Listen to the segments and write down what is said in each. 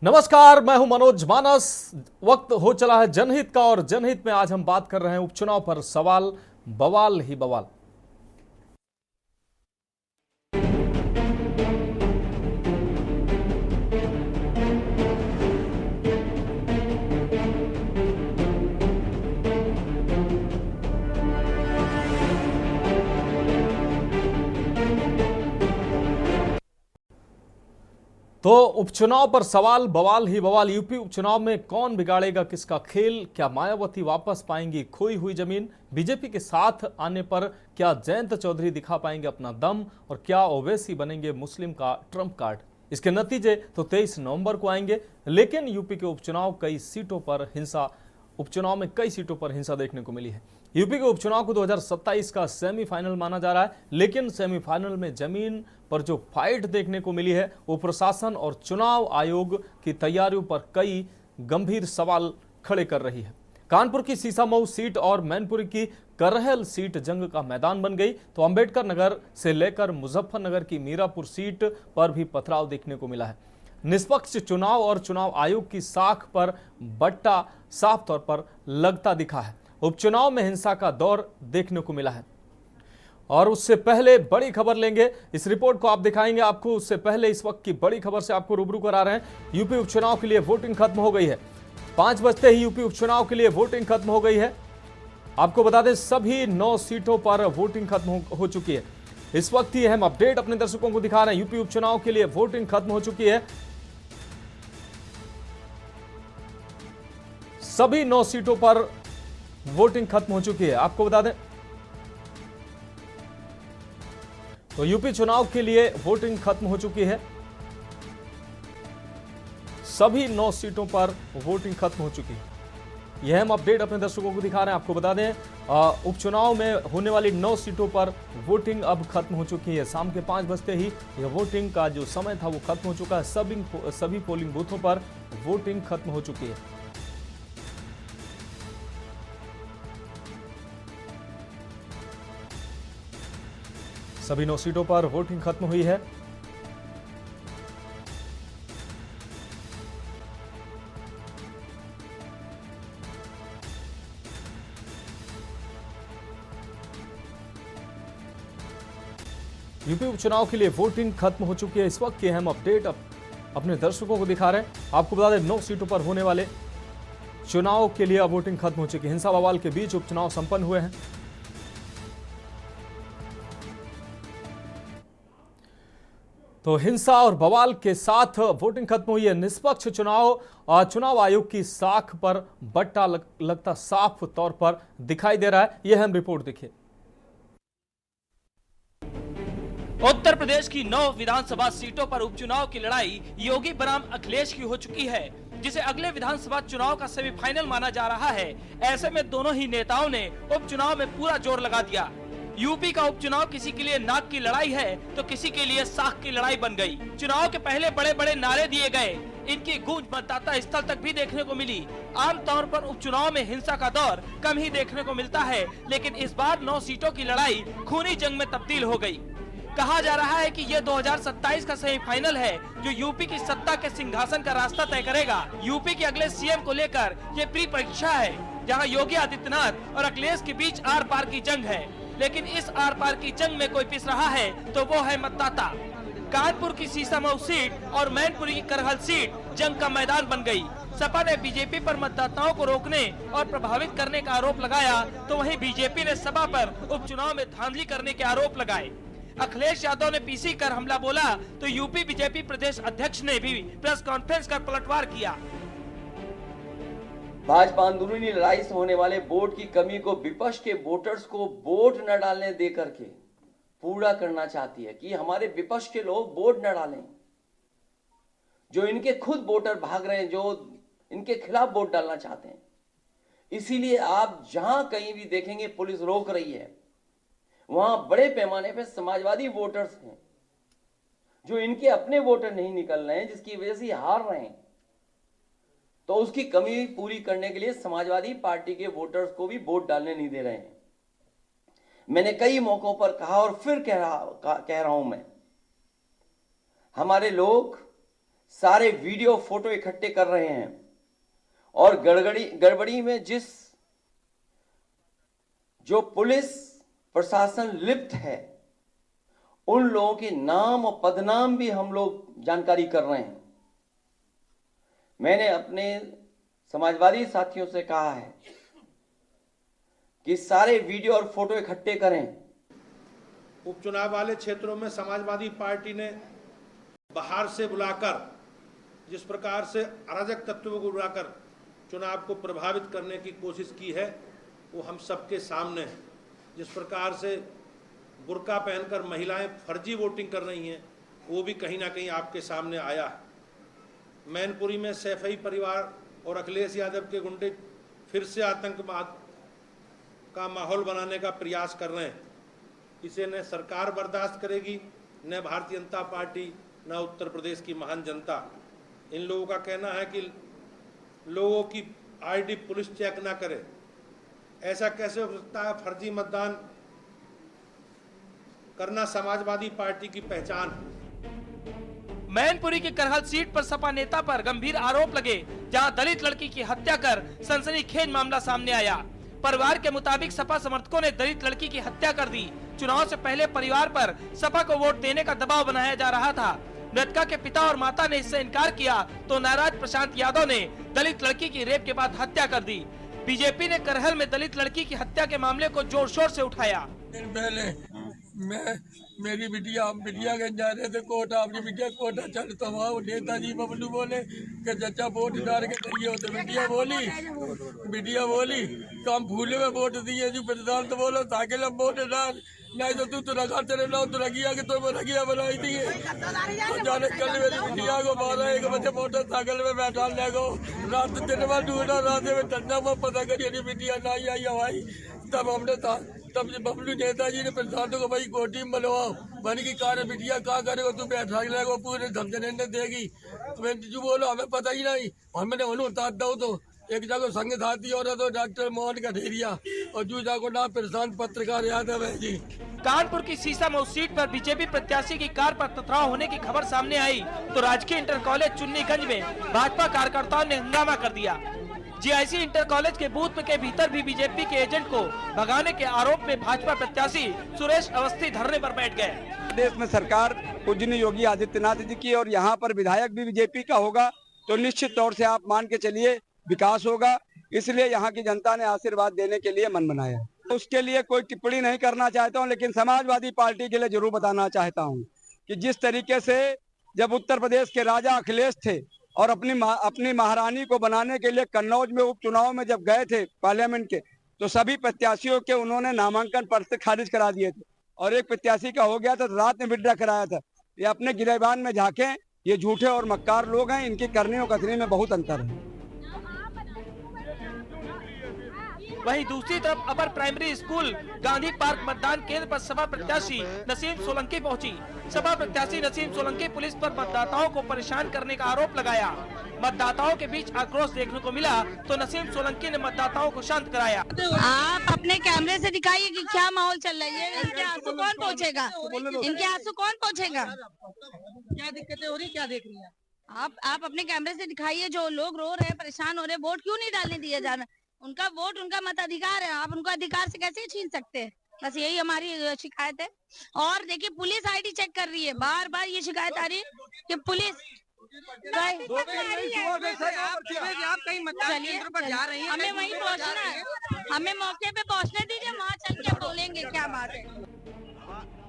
नमस्कार, मैं हूं मनोज मानस। वक्त हो चला है जनहित का और जनहित में आज हम बात कर रहे हैं उपचुनाव पर सवाल, बवाल ही बवाल। तो उपचुनाव पर सवाल, बवाल ही बवाल। यूपी उपचुनाव में कौन बिगाड़ेगा किसका खेल? क्या मायावती वापस पाएंगी खोई हुई जमीन? बीजेपी के साथ आने पर क्या जयंत चौधरी दिखा पाएंगे अपना दम? और क्या ओवैसी बनेंगे मुस्लिम का ट्रम्प कार्ड? इसके नतीजे तो 23 नवंबर को आएंगे। लेकिन यूपी के उपचुनाव में कई सीटों पर हिंसा देखने को मिली है। यूपी के उपचुनाव को 2027 का सेमीफाइनल माना जा रहा है, लेकिन सेमीफाइनल में जमीन पर जो फाइट देखने को मिली है वो प्रशासन और चुनाव आयोग की तैयारियों पर कई गंभीर सवाल खड़े कर रही है। कानपुर की सीसामऊ सीट और मैनपुरी की करहल सीट जंग का मैदान बन गई, तो अंबेडकर नगर से लेकर मुजफ्फरनगर की मीरापुर सीट पर भी पथराव देखने को मिला है। निष्पक्ष चुनाव और चुनाव आयोग की साख पर बट्टा साफ तौर पर लगता दिखा है। उपचुनाव में हिंसा का दौर देखने को मिला है। और उससे पहले बड़ी खबर लेंगे, इस रिपोर्ट को आप दिखाएंगे आपको। उससे पहले इस वक्त की बड़ी खबर से आपको रूबरू करा रहे हैं। यूपी उपचुनाव के लिए वोटिंग खत्म हो गई है। 5 बजते ही यूपी उपचुनाव के लिए वोटिंग खत्म हो गई है। आपको बता दें, सभी 9 सीटों पर वोटिंग खत्म हो चुकी है। इस वक्त ही हम अपडेट अपने दर्शकों को दिखा रहे हैं। यूपी उपचुनाव के लिए वोटिंग खत्म हो चुकी है। सभी 9 सीटों पर वोटिंग खत्म हो चुकी है। आपको बता दें, तो यूपी चुनाव के लिए वोटिंग खत्म हो चुकी है। सभी 9 सीटों पर वोटिंग खत्म हो चुकी है। यह हम अपडेट अपने दर्शकों को दिखा रहे हैं। आपको बता दें, उपचुनाव में होने वाली 9 सीटों पर वोटिंग अब खत्म हो चुकी है। शाम के 5 बजते ही यह वोटिंग का जो समय था वो खत्म हो चुका है। सभी पोलिंग बूथों पर वोटिंग खत्म हो चुकी है। सभी 9 सीटों पर वोटिंग खत्म हुई है। यूपी उपचुनाव के लिए वोटिंग खत्म हो चुकी है। इस वक्त के हम अपडेट अपने दर्शकों को दिखा रहे हैं। आपको बता दें, 9 सीटों पर होने वाले चुनाव के लिए अब वोटिंग खत्म हो चुकी है। हिंसा बवाल के बीच उपचुनाव संपन्न हुए हैं। तो हिंसा और बवाल के साथ वोटिंग खत्म हुई है। निष्पक्ष चुनाव आयोग की साख पर बट्टा लगता साफ तौर पर दिखाई दे रहा है। यह हम रिपोर्ट देखिए। उत्तर प्रदेश की 9 विधानसभा सीटों पर उपचुनाव की लड़ाई योगी बनाम अखिलेश की हो चुकी है, जिसे अगले विधानसभा चुनाव का सेमीफाइनल माना जा रहा है। ऐसे में दोनों ही नेताओं ने उपचुनाव में पूरा जोर लगा दिया। यूपी का उपचुनाव किसी के लिए नाक की लड़ाई है तो किसी के लिए साख की लड़ाई बन गई। चुनाव के पहले बड़े बड़े नारे दिए गए, इनकी गूंज मतदाता स्थल तक भी देखने को मिली। आमतौर पर उपचुनाव में हिंसा का दौर कम ही देखने को मिलता है, लेकिन इस बार 9 सीटों की लड़ाई खूनी जंग में तब्दील हो गई। कहा जा रहा है कि यह 2027 का सेमीफाइनल है, जो यूपी की सत्ता के सिंहासन का रास्ता तय करेगा। यूपी के अगले सीएम को लेकर यह प्री परीक्षा है, जहां योगी आदित्यनाथ और अखिलेश के बीच आर पार की जंग है। लेकिन इस आर पार की जंग में कोई पिस रहा है तो वो है मतदाता। कानपुर की सीसामऊ सीट और मैनपुरी की करहल सीट जंग का मैदान बन गई। सपा ने बीजेपी पर मतदाताओं को रोकने और प्रभावित करने का आरोप लगाया, तो वहीं बीजेपी ने सपा पर उपचुनाव में धांधली करने के आरोप लगाए। अखिलेश यादव ने पीसी कर हमला बोला तो यूपी बीजेपी प्रदेश अध्यक्ष ने भी प्रेस कॉन्फ्रेंस कर पलटवार किया। भाजपा अंदरूनी लड़ाई से होने वाले वोट की कमी को विपक्ष के वोटर्स को वोट न डालने दे करके पूरा करना चाहती है कि हमारे विपक्ष के लोग वोट न डालें। जो इनके खुद वोटर भाग रहे हैं, जो इनके खिलाफ वोट डालना चाहते हैं। इसीलिए आप जहां कहीं भी देखेंगे पुलिस रोक रही है, वहां बड़े पैमाने पर समाजवादी वोटर्स हैं, जो इनके अपने वोटर नहीं निकल रहे हैं, जिसकी वजह से हार रहे हैं। तो उसकी कमी पूरी करने के लिए समाजवादी पार्टी के वोटर्स को भी वोट डालने नहीं दे रहे हैं। मैंने कई मौकों पर कहा और फिर कह रहा हूं मैं, हमारे लोग सारे वीडियो फोटो इकट्ठे कर रहे हैं और गड़बड़ी में जो पुलिस प्रशासन लिप्त है उन लोगों के नाम और पदनाम भी हम लोग जानकारी कर रहे हैं। मैंने अपने समाजवादी साथियों से कहा है कि सारे वीडियो और फोटो इकट्ठे करें। उपचुनाव वाले क्षेत्रों में समाजवादी पार्टी ने बाहर से बुलाकर जिस प्रकार से अराजक तत्वों को बुलाकर चुनाव को प्रभावित करने की कोशिश की है वो हम सबके सामने है। जिस प्रकार से बुर्का पहनकर महिलाएं फर्जी वोटिंग कर रही हैं वो भी कहीं ना कहीं आपके सामने आया है। मैनपुरी में सैफई परिवार और अखिलेश यादव के गुंडे फिर से आतंकवाद का माहौल बनाने का प्रयास कर रहे हैं। इसे न सरकार बर्दाश्त करेगी, न भारतीय जनता पार्टी, न उत्तर प्रदेश की महान जनता। इन लोगों का कहना है कि लोगों की आईडी पुलिस चेक ना करे। ऐसा कैसे हो सकता है? फर्जी मतदान करना समाजवादी पार्टी की पहचान है। मैनपुरी की करहल सीट पर सपा नेता पर गंभीर आरोप लगे, जहां दलित लड़की की हत्या कर सनसनीखेज मामला सामने आया। परिवार के मुताबिक सपा समर्थकों ने दलित लड़की की हत्या कर दी। चुनाव से पहले परिवार पर सपा को वोट देने का दबाव बनाया जा रहा था। मृतका के पिता और माता ने इससे इनकार किया तो नाराज प्रशांत यादव ने दलित लड़की की रेप के बाद हत्या कर दी। बीजेपी ने करहल में दलित लड़की की हत्या के मामले को जोर शोर से उठाया। पहले मेरी बिटिया के जा रहे थे कोटा, अपनी बिटिया कोटा चल तो वहाँ नेताजी बबलू बोले कि चाचा वोट डाल के दिए हो। तो बिटिया बोली कम फूले में वोट दिए जो प्रधान तो बोलो ताकि हम वोट डाल, नहीं तो तू रखा तेरे नाम तो रगिया के तो रगिया बनाई दिए। तो जाने कल मेरी बिटिया को 12-1 बजे मोटरसाइकिल में बैठा ले गो, रात 3 बार ढूंढा, रात में ठंडा में पता करिए बिटिया नहीं आई हवाई। तब हमने तब बबलू नेताजी ने प्रधान को भाई कोटी में बनवाओ, बन की कार बिटिया क्या करेगा, तू बैठा लगेगा पूरे धमजने ने देगी। तो जो बोलो हमें पता ही नहीं, हमने उन्हें उतार दो। तो एक जगह संग साथी और तो डॉक्टर मोहन कठेरिया और जो जाको नाम प्रशांत पत्रकार यादव है जी। कानपुर की सीसामऊ सीट पर बीजेपी प्रत्याशी की कार पर टकराव होने की खबर सामने आई तो राजकीय इंटर कॉलेज चुन्नीगंज में भाजपा कार्यकर्ताओं ने हंगामा कर दिया। जीआईसी इंटर कॉलेज के बूथ के भीतर भी बीजेपी के एजेंट को भगाने के आरोप में भाजपा प्रत्याशी सुरेश अवस्थी धरने पर बैठ गए। प्रदेश में सरकार पूजनीय योगी आदित्यनाथ जी की और यहाँ पर विधायक भी बीजेपी का होगा तो निश्चित तौर से आप मान के चलिए विकास होगा। इसलिए यहाँ की जनता ने आशीर्वाद देने के लिए मन बनाया। उसके लिए कोई टिप्पणी नहीं करना चाहता हूँ, लेकिन समाजवादी पार्टी के लिए जरूर बताना चाहता हूँ कि जिस तरीके से जब उत्तर प्रदेश के राजा अखिलेश थे और अपनी महारानी को बनाने के लिए कन्नौज में उपचुनाव में जब गए थे पार्लियामेंट के, तो सभी प्रत्याशियों के उन्होंने नामांकन पत्र खारिज करा दिए थे और एक प्रत्याशी का हो गया था तो रात में विड्रा कराया था। ये अपने गिरेबान में झांके, ये झूठे और मक्कार लोग हैं, इनकी करनी और कथनी में बहुत अंतर है। वहीं दूसरी तरफ upper primary school Gandhi park मतदान केंद्र पर सपा प्रत्याशी नसीम सोलंकी पहुंची। सपा प्रत्याशी नसीम सोलंकी पुलिस पर मतदाताओं को परेशान करने का आरोप लगाया। मतदाताओं के बीच आक्रोश देखने को मिला तो नसीम सोलंकी ने मतदाताओं को शांत कराया। आप अपने कैमरे से दिखाइए कि क्या माहौल चल रही है। इनके आंसू कौन पहुँचेगा? इनके आंसू कौन पहुँचेगा? क्या दिक्कतें हो रही, क्या देख रही हैं आप अपने कैमरे से दिखाइए। जो लोग रो रहे हैं, परेशान हो रहे हैं, वोट क्यों नहीं डालने दिया जा रहा? उनका वोट उनका मताधिकार है, आप उनका अधिकार से कैसे छीन सकते हैं? बस यही हमारी शिकायत है। और देखिए पुलिस आईडी चेक कर रही है, बार बार ये शिकायत आ रही है कि पुलिस आप कहीं मतदान केंद्र पर जा रही हैं, हमें वहीं पहुंचना है, हमें मौके पे पहुंचने दीजिए, वहाँ चल के बोलेंगे क्या बात है।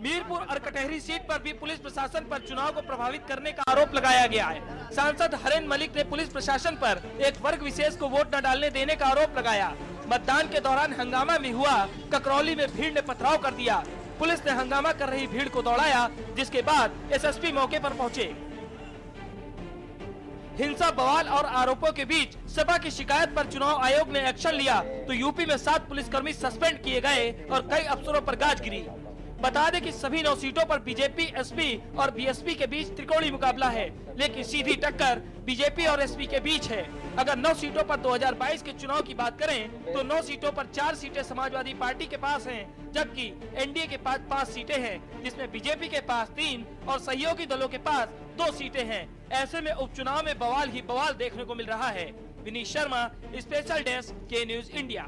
मीरपुर और कटहरी सीट पर भी पुलिस प्रशासन पर चुनाव को प्रभावित करने का आरोप लगाया गया है। सांसद हरेन मलिक ने पुलिस प्रशासन पर एक वर्ग विशेष को वोट न डालने देने का आरोप लगाया। मतदान के दौरान हंगामा में हुआ ककरौली में भीड़ ने पथराव कर दिया। पुलिस ने हंगामा कर रही भीड़ को दौड़ाया, जिसके बाद एसएसपी मौके पर पहुंचे। हिंसा, बवाल और आरोपों के बीच सपा की शिकायत पर चुनाव आयोग ने एक्शन लिया तो यूपी में 7 पुलिसकर्मी सस्पेंड किए गए और कई अफसरों पर गाज गिरी। बता दें कि सभी 9 सीटों पर बीजेपी, एसपी और बीएसपी के बीच त्रिकोणीय मुकाबला है, लेकिन सीधी टक्कर बीजेपी और एसपी के बीच है। अगर 9 सीटों पर 2022 के चुनाव की बात करें तो 9 सीटों पर 4 सीटें समाजवादी पार्टी के पास हैं, जबकि एनडीए के पास 5 सीटें हैं, जिसमें बीजेपी के पास 3 और सहयोगी दलों के पास 2 सीटें हैं। ऐसे में उपचुनाव में बवाल ही बवाल देखने को मिल रहा है। विनीत शर्मा, स्पेशल डेस्क, के न्यूज इंडिया।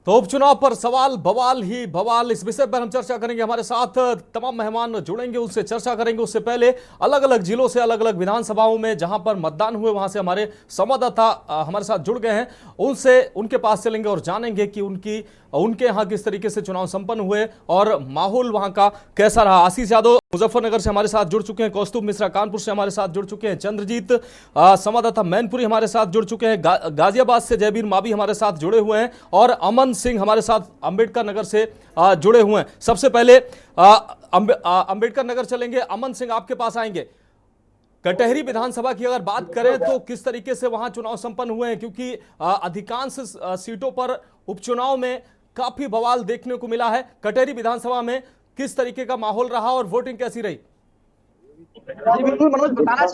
तो उपचुनाव पर सवाल बवाल ही बवाल, इस विषय पर हम चर्चा करेंगे। हमारे साथ तमाम मेहमान जुड़ेंगे, उनसे चर्चा करेंगे। उससे पहले अलग अलग जिलों से, अलग अलग विधानसभाओं में जहां पर मतदान हुए वहां से हमारे संवाददाता हमारे साथ जुड़ गए हैं। उनसे उनके पास चलेंगे और जानेंगे कि उनके यहाँ किस तरीके से चुनाव संपन्न हुए और माहौल वहां का कैसा रहा। आशीष यादव मुजफ्फरनगर से हमारे साथ जुड़ चुके हैं, कौस्तुभ मिश्रा कानपुर से हमारे साथ जुड़ चुके हैं, चंद्रजीत संवाददाता मैनपुरी हमारे साथ जुड़ चुके हैं, गाजियाबाद से जयवीर मावी हमारे साथ जुड़े हुए हैं और अमन सिंह हमारे साथ अंबेडकर नगर से जुड़े हुए हैं। सबसे पहले अंबेडकर नगर चलेंगे। अमन सिंह, आपके पास आएंगे। कटहरी विधानसभा की अगर बात करें तो किस तरीके से वहां चुनाव संपन्न हुए हैं, क्योंकि अधिकांश सीटों पर उपचुनाव में काफी बवाल देखने को मिला है। कटहरी विधानसभा में किस तरीके का माहौल रहा और वोटिंग कैसी रही? जी बिल्कुल मनोज बताना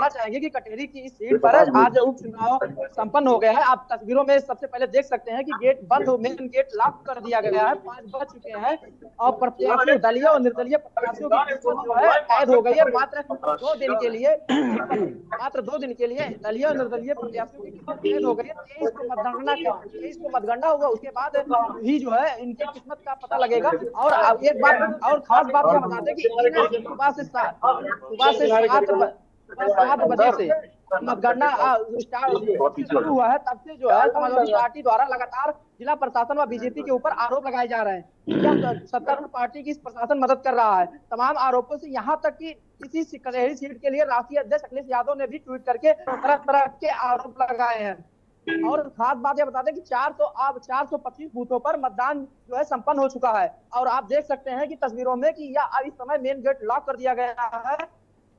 चाहेंगे कि कटहरी की इस सीट पर आज उपचुनाव संपन्न हो गया है। आप तस्वीरों में सबसे पहले देख सकते हैं कि गेट बंद हो, मेन गेट लॉक कर दिया गया है। 5 बज चुके हैं और प्रत्याशियों, दलीय और निर्दलीय प्रत्याशियों की जो है कैद हो गई है। मात्र 2 दिन के लिए दलीय और निर्दलीय प्रत्याशियों की कैद हो गई है। 23 को मतगणना होगा, उसके बाद ही जो है इनकी किस्मत का पता लगेगा। और एक बात और खास बात बता दें कि सुबह से 7 बजे से मतगणना शुरू हुआ है। तब से जो है समाजवादी पार्टी द्वारा लगातार जिला प्रशासन व बीजेपी के ऊपर आरोप लगाए जा रहे हैं। सत्तारूढ़ पार्टी की इस प्रशासन मदद कर रहा है। तमाम आरोपों से यहाँ तक कि इसी कटहरी सीट के लिए राष्ट्रीय अध्यक्ष अखिलेश यादव ने भी ट्वीट करके तरह तरह के आरोप लगाए हैं। और खास बात यह बता दें कि 425 बूथों पर मतदान जो है संपन्न हो चुका है। और आप देख सकते हैं कि तस्वीरों में कि यह इस समय मेन गेट लॉक कर दिया गया है।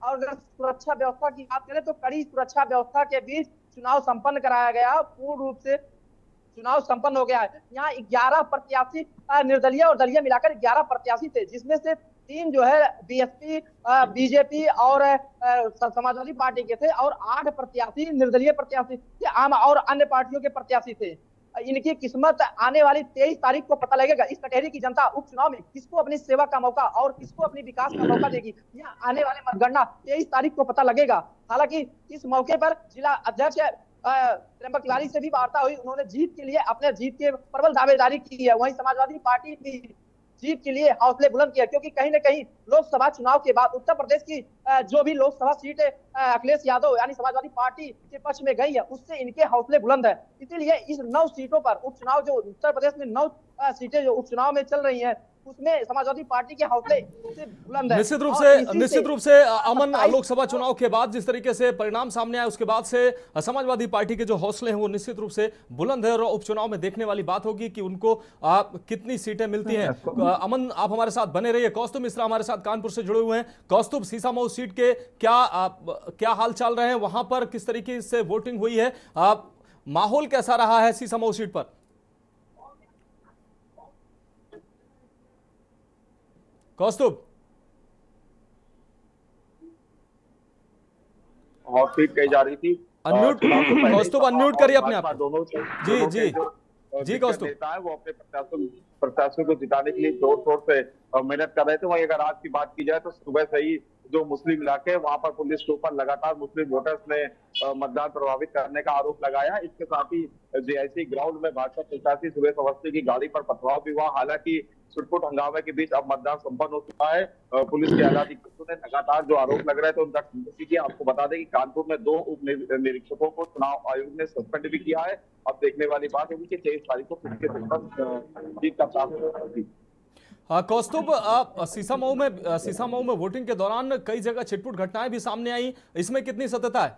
और अगर सुरक्षा व्यवस्था की बात करें तो कड़ी सुरक्षा व्यवस्था के बीच चुनाव संपन्न कराया गया। पूर्ण रूप से चुनाव संपन्न हो गया है। यहाँ 11 प्रत्याशी निर्दलीय और दलीय मिलाकर 11 प्रत्याशी थे, जिसमें से 3 जो है बीएसपी, बीजेपी और समाजवादी पार्टी के थे और 8 प्रत्याशी निर्दलीय प्रत्याशी थे, आम और अन्य पार्टियों के प्रत्याशी थे। इनकी किस्मत आने वाली 23 तारीख को पता लगेगा। इस कटहरी की जनता उपचुनाव में किसको अपनी सेवा का मौका और किसको अपनी विकास का मौका देगी, यह आने वाले मतगणना 23 तारीख को पता लगेगा। हालांकि इस मौके पर जिला अध्यक्ष त्र्यंबक तिवारी से भी वार्ता हुई। उन्होंने जीत के लिए अपने जीत के प्रबल दावेदारी की है। वहीं समाजवादी पार्टी भी जीत के लिए हौसले बुलंद किया, क्योंकि कहीं न कहीं लोकसभा चुनाव के बाद उत्तर प्रदेश की जो भी लोकसभा सीट अखिलेश यादव यानी समाजवादी पार्टी के पक्ष में गई है, उससे इनके हौसले बुलंद है। इसीलिए इस 9 सीटों पर उपचुनाव, जो उत्तर प्रदेश में 9 सीटें जो उपचुनाव में चल रही हैं, उसमें समाजवादी पार्टी के हौसले से बुलंद है। निश्चित रूप से अमन, लोकसभा चुनाव के बाद जिस तरीके से परिणाम सामने आए, उसके बाद से समाजवादी पार्टी के जो हौसले हैं वो निश्चित रूप से बुलंद है। और उपचुनाव में देखने वाली बात होगी कि उनको कितनी सीटें मिलती हैं। अमन, आप हमारे साथ बने रहिए। कौस्तुभ मिश्रा हमारे साथ कानपुर से जुड़े हुए हैं। कौस्तुभ, सीसामऊ सीट के क्या हाल चाल रहे हैं, वहां पर किस तरीके से वोटिंग हुई है, माहौल कैसा रहा है सीसामऊ सीट पर? कौस्तुभ, और सीट कही जा रही थी अनम्यूट, कौस्तुभ अनम्यूट करिए अपने आप। दोनों जी कौस्तुभ, वो अपने प्रत्याशियों को जिताने के लिए जोर शोर से मेहनत कर रहे थे। वहीं अगर आज की बात की जाए तो सुबह से ही जो मुस्लिम इलाके हैं वहां पर पुलिस के ऊपर लगातार मुस्लिम वोटर्स ने मतदान प्रभावित करने का आरोप लगाया। इसके साथ ही जेआईसी ग्राउंड में भाजपा प्रत्याशी सुरेश अवस्थी की गाड़ी पर पथराव भी हुआ। हालांकि छुटपुट हंगामे के बीच अब मतदान संपन्न हो चुका है। पुलिस के आला अधिकारियों ने लगातार जो आरोप लग रहे थे उनका खंडन किया। आपको बता दें कि कानपुर में 2 उप निरीक्षकों को चुनाव आयोग ने सस्पेंड भी किया है। अब देखने वाली बात होगी कि 23 तारीख को किसके जीत का सामना होगी। कौस्तुभ, सीसामऊ में वोटिंग के दौरान कई जगह छिटपुट घटनाएं भी सामने आई, इसमें कितनी सत्यता है?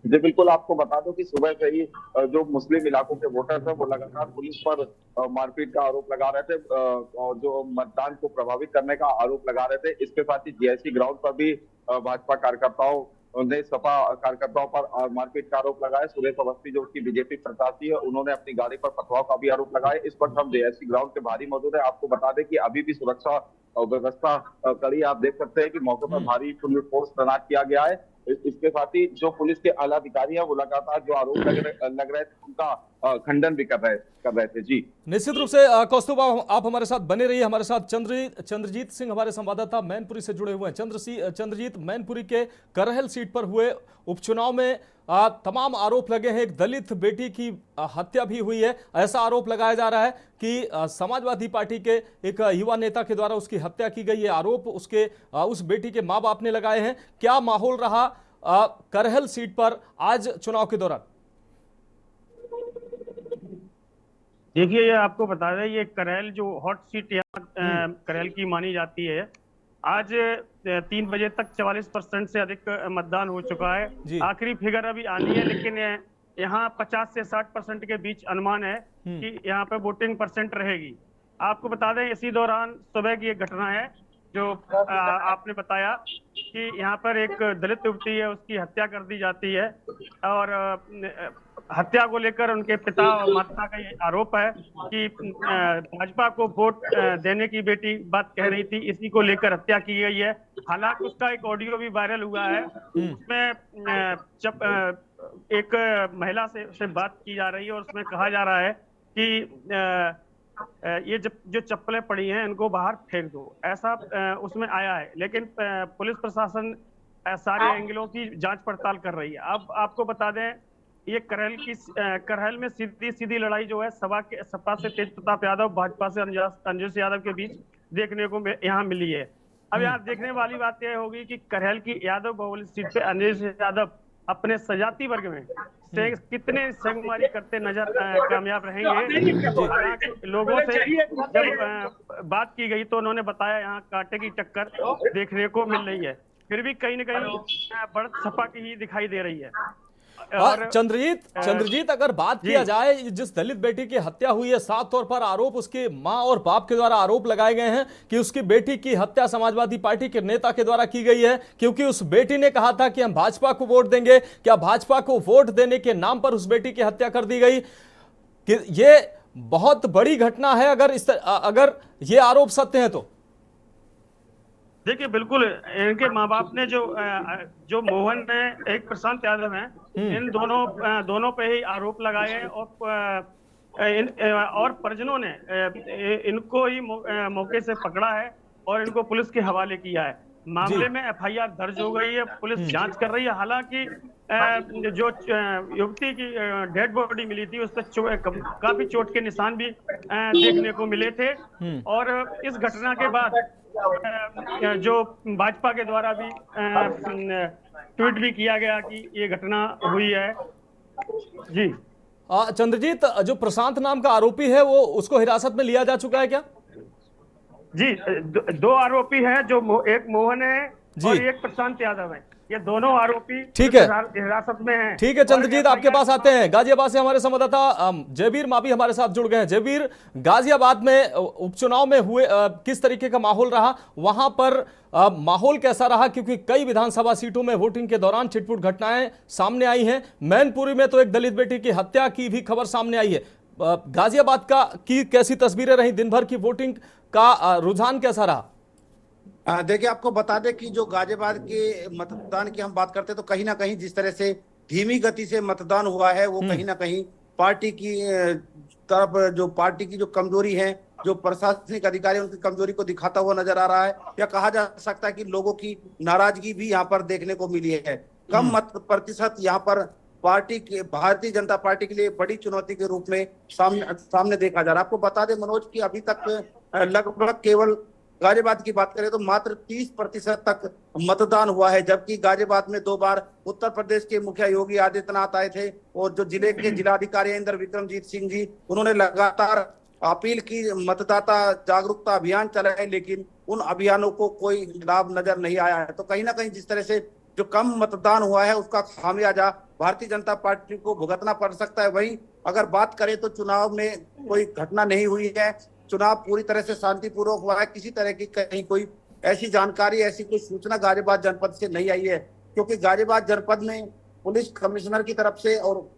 जी बिल्कुल, आपको बता दो कि सुबह से ही जो मुस्लिम इलाकों के वोटर थे वो लगातार पुलिस पर मारपीट का आरोप लगा रहे थे और जो मतदान को प्रभावित करने का आरोप लगा रहे थे। इसके साथ ही जीआईसी ग्राउंड पर भी भाजपा कार्यकर्ताओं ने सपा कार्यकर्ताओं पर मारपीट का आरोप लगाया। सुरेश अवस्थी जो की बीजेपी प्रत्याशी है, उन्होंने अपनी गाड़ी पर पथराव का भी आरोप लगाया। इस वक्त हम जेआईसी ग्राउंड के बाहर मौजूद है। आपको बता दें कि अभी भी सुरक्षा व्यवस्था कड़ी। आप देख सकते हैं कि मौके पर भारी पुलिस फोर्स तैनात किया गया है। इसके साथ ही जो पुलिस के आला अधिकारी हैं वो लगातार जो आरोप लग रहे थे उनका खंडन भी कर रहे थे। जी निश्चित रूप से कौस्तुभ, आप हमारे साथ बने रहिए। हमारे साथ चंद्रजीत सिंह हमारे संवाददाता मैनपुरी से जुड़े हुए हैं। चंद्रजीत, मैनपुरी के करहल सीट पर हुए उपचुनाव में तमाम आरोप लगे हैं। एक दलित बेटी की हत्या भी हुई है। ऐसा आरोप लगाया जा रहा है कि समाजवादी पार्टी के एक युवा नेता के द्वारा उसकी हत्या की गई है। आरोप उस बेटी के मां बाप ने लगाए हैं। क्या माहौल रहा करहल सीट पर आज चुनाव के दौरान? देखिए, ये आपको बता दें, ये करहल जो हॉट सीट यहाँ करहल की मानी जाती है, आज 3 बजे तक 44% से अधिक मतदान हो चुका है। आखिरी फिगर अभी आनी है, लेकिन यहाँ 50 से 60% के बीच अनुमान है कि यहाँ पे वोटिंग परसेंट रहेगी। आपको बता दें, इसी दौरान सुबह की एक घटना है जो आपने बताया कि यहाँ पर एक दलित युवती है, उसकी हत्या कर दी जाती है और हत्या को लेकर उनके पिता और माता का ये आरोप है कि भाजपा को वोट देने की बेटी बात कह रही थी, इसी को लेकर हत्या की गई है। हालांकि उसका एक ऑडियो भी वायरल हुआ है, उसमें जब एक महिला से बात की जा रही है और उसमें कहा जा रहा है कि ये जो चप्पलें पड़ी हैं इनको बाहर फेंक दो, ऐसा उसमें आया है। लेकिन पुलिस प्रशासन सारे एंगलों की जांच पड़ताल कर रही है। अब आपको बता दें, ये करहल में सीधी लड़ाई जो है सपा से तेज प्रताप यादव, भाजपा से अंजुस यादव के बीच देखने को यहाँ मिली है। अब यहाँ देखने वाली बात यह होगी कि करहल की यादव बहुल सीट पे अंजुस यादव अपने सजाती वर्ग में कितने सेंगमारी करते नजर कामयाब रहेंगे। लोगों से जब बात की गई तो उन्होंने बताया यहाँ कांटे की टक्कर देखने को मिल रही है, फिर भी कहीं न कहीं बढ़त सपा की ही दिखाई दे रही है। चंद्रजीत, अगर बात किया जाए जिस दलित बेटी की हत्या हुई है, साफ तौर पर आरोप उसके मां और बाप के द्वारा आरोप लगाए गए हैं कि उसकी बेटी की हत्या समाजवादी पार्टी के नेता के द्वारा की गई है, क्योंकि उस बेटी ने कहा था कि हम भाजपा को वोट देंगे। क्या भाजपा को वोट देने के नाम पर उस बेटी की हत्या कर दी गई? कि ये बहुत बड़ी घटना है अगर ये आरोप सत्य है तो। देखिए, बिल्कुल इनके माँ बाप ने जो मोहन है, एक प्रशांत यादव है, इन दोनों पे ही आरोप लगाए हैं और परिजनों ने इनको ही मौके से पकड़ा है और इनको पुलिस के हवाले किया है। मामले में एफआईआर दर्ज हो गई है, पुलिस जांच कर रही है। हालांकि जो युवती की डेड बॉडी मिली थी उस पर काफी चोट के निशान भी देखने को मिले थे और इस घटना के बाद जो भाजपा के द्वारा भी ट्वीट भी किया गया कि ये घटना हुई है। जी चंद्रजीत, जो प्रशांत नाम का आरोपी है वो उसको हिरासत में लिया जा चुका है क्या? जी, 2 आरोपी हैं, जो एक मोहन है और एक प्रशांत यादव है। ये दोनों आरोपी ठीक है हिरासत में हैं। ठीक है चंद्रजीत, आपके पास आते हैं। गाजियाबाद से हमारे संवाददाता जयवीर माभी हमारे साथ जुड़ गए हैं। जयवीर, गाजियाबाद में उपचुनाव में हुए किस तरीके का माहौल रहा, वहां पर माहौल कैसा रहा? क्योंकि कई विधानसभा सीटों में वोटिंग के दौरान छिटपुट घटनाएं सामने आई हैं। मैनपुरी में तो एक दलित बेटी की हत्या की भी खबर सामने आई है। गाजियाबाद की कैसी तस्वीरें रही? दिन भर की वोटिंग का रुझान कैसा रहा? देखिए, आपको बता दें कि जो गाजियाबाद के मतदान की हम बात करते हैं तो कहीं ना कहीं जिस तरह से धीमी गति से मतदान हुआ है वो कहीं ना कहीं पार्टी की तरफ पार्टी की जो कमजोरी है, जो प्रशासनिक अधिकारी उनकी कमजोरी को दिखाता हुआ नजर आ रहा है। या कहा जा सकता है कि लोगों की नाराजगी भी यहाँ पर देखने को मिली है। कम मत प्रतिशत यहाँ पर पार्टी के भारतीय जनता पार्टी के लिए बड़ी चुनौती के रूप में सामने देखा जा रहा है। आपको बता दें मनोज की अभी तक लगभग केवल गाजियाबाद की बात करें तो मात्र 30% तक मतदान हुआ है, जबकि गाजियाबाद में 2 बार उत्तर प्रदेश के मुखिया योगी आदित्यनाथ आए थे और जो जिले के जिलाधिकारी इंद्र विक्रमजीत सिंह जी, उन्होंने लगातार अपील की, मतदाता जागरूकता अभियान चलाए, लेकिन उन अभियानों को कोई लाभ नजर नहीं आया है। तो कहीं ना कहीं जिस तरह से जो कम मतदान हुआ है उसका खामियाजा भारतीय जनता पार्टी को भुगतना पड़ सकता है। वहीं अगर बात करें तो चुनाव में कोई घटना नहीं हुई है, चुनाव पूरी तरह से शांतिपूर्वक हुआ है। किसी तरह की कहीं कोई ऐसी जानकारी, ऐसी कोई सूचना गाजियाबाद जनपद से नहीं आई है, क्योंकि गाजियाबाद जनपद में पुलिस कमिश्नर की तरफ से और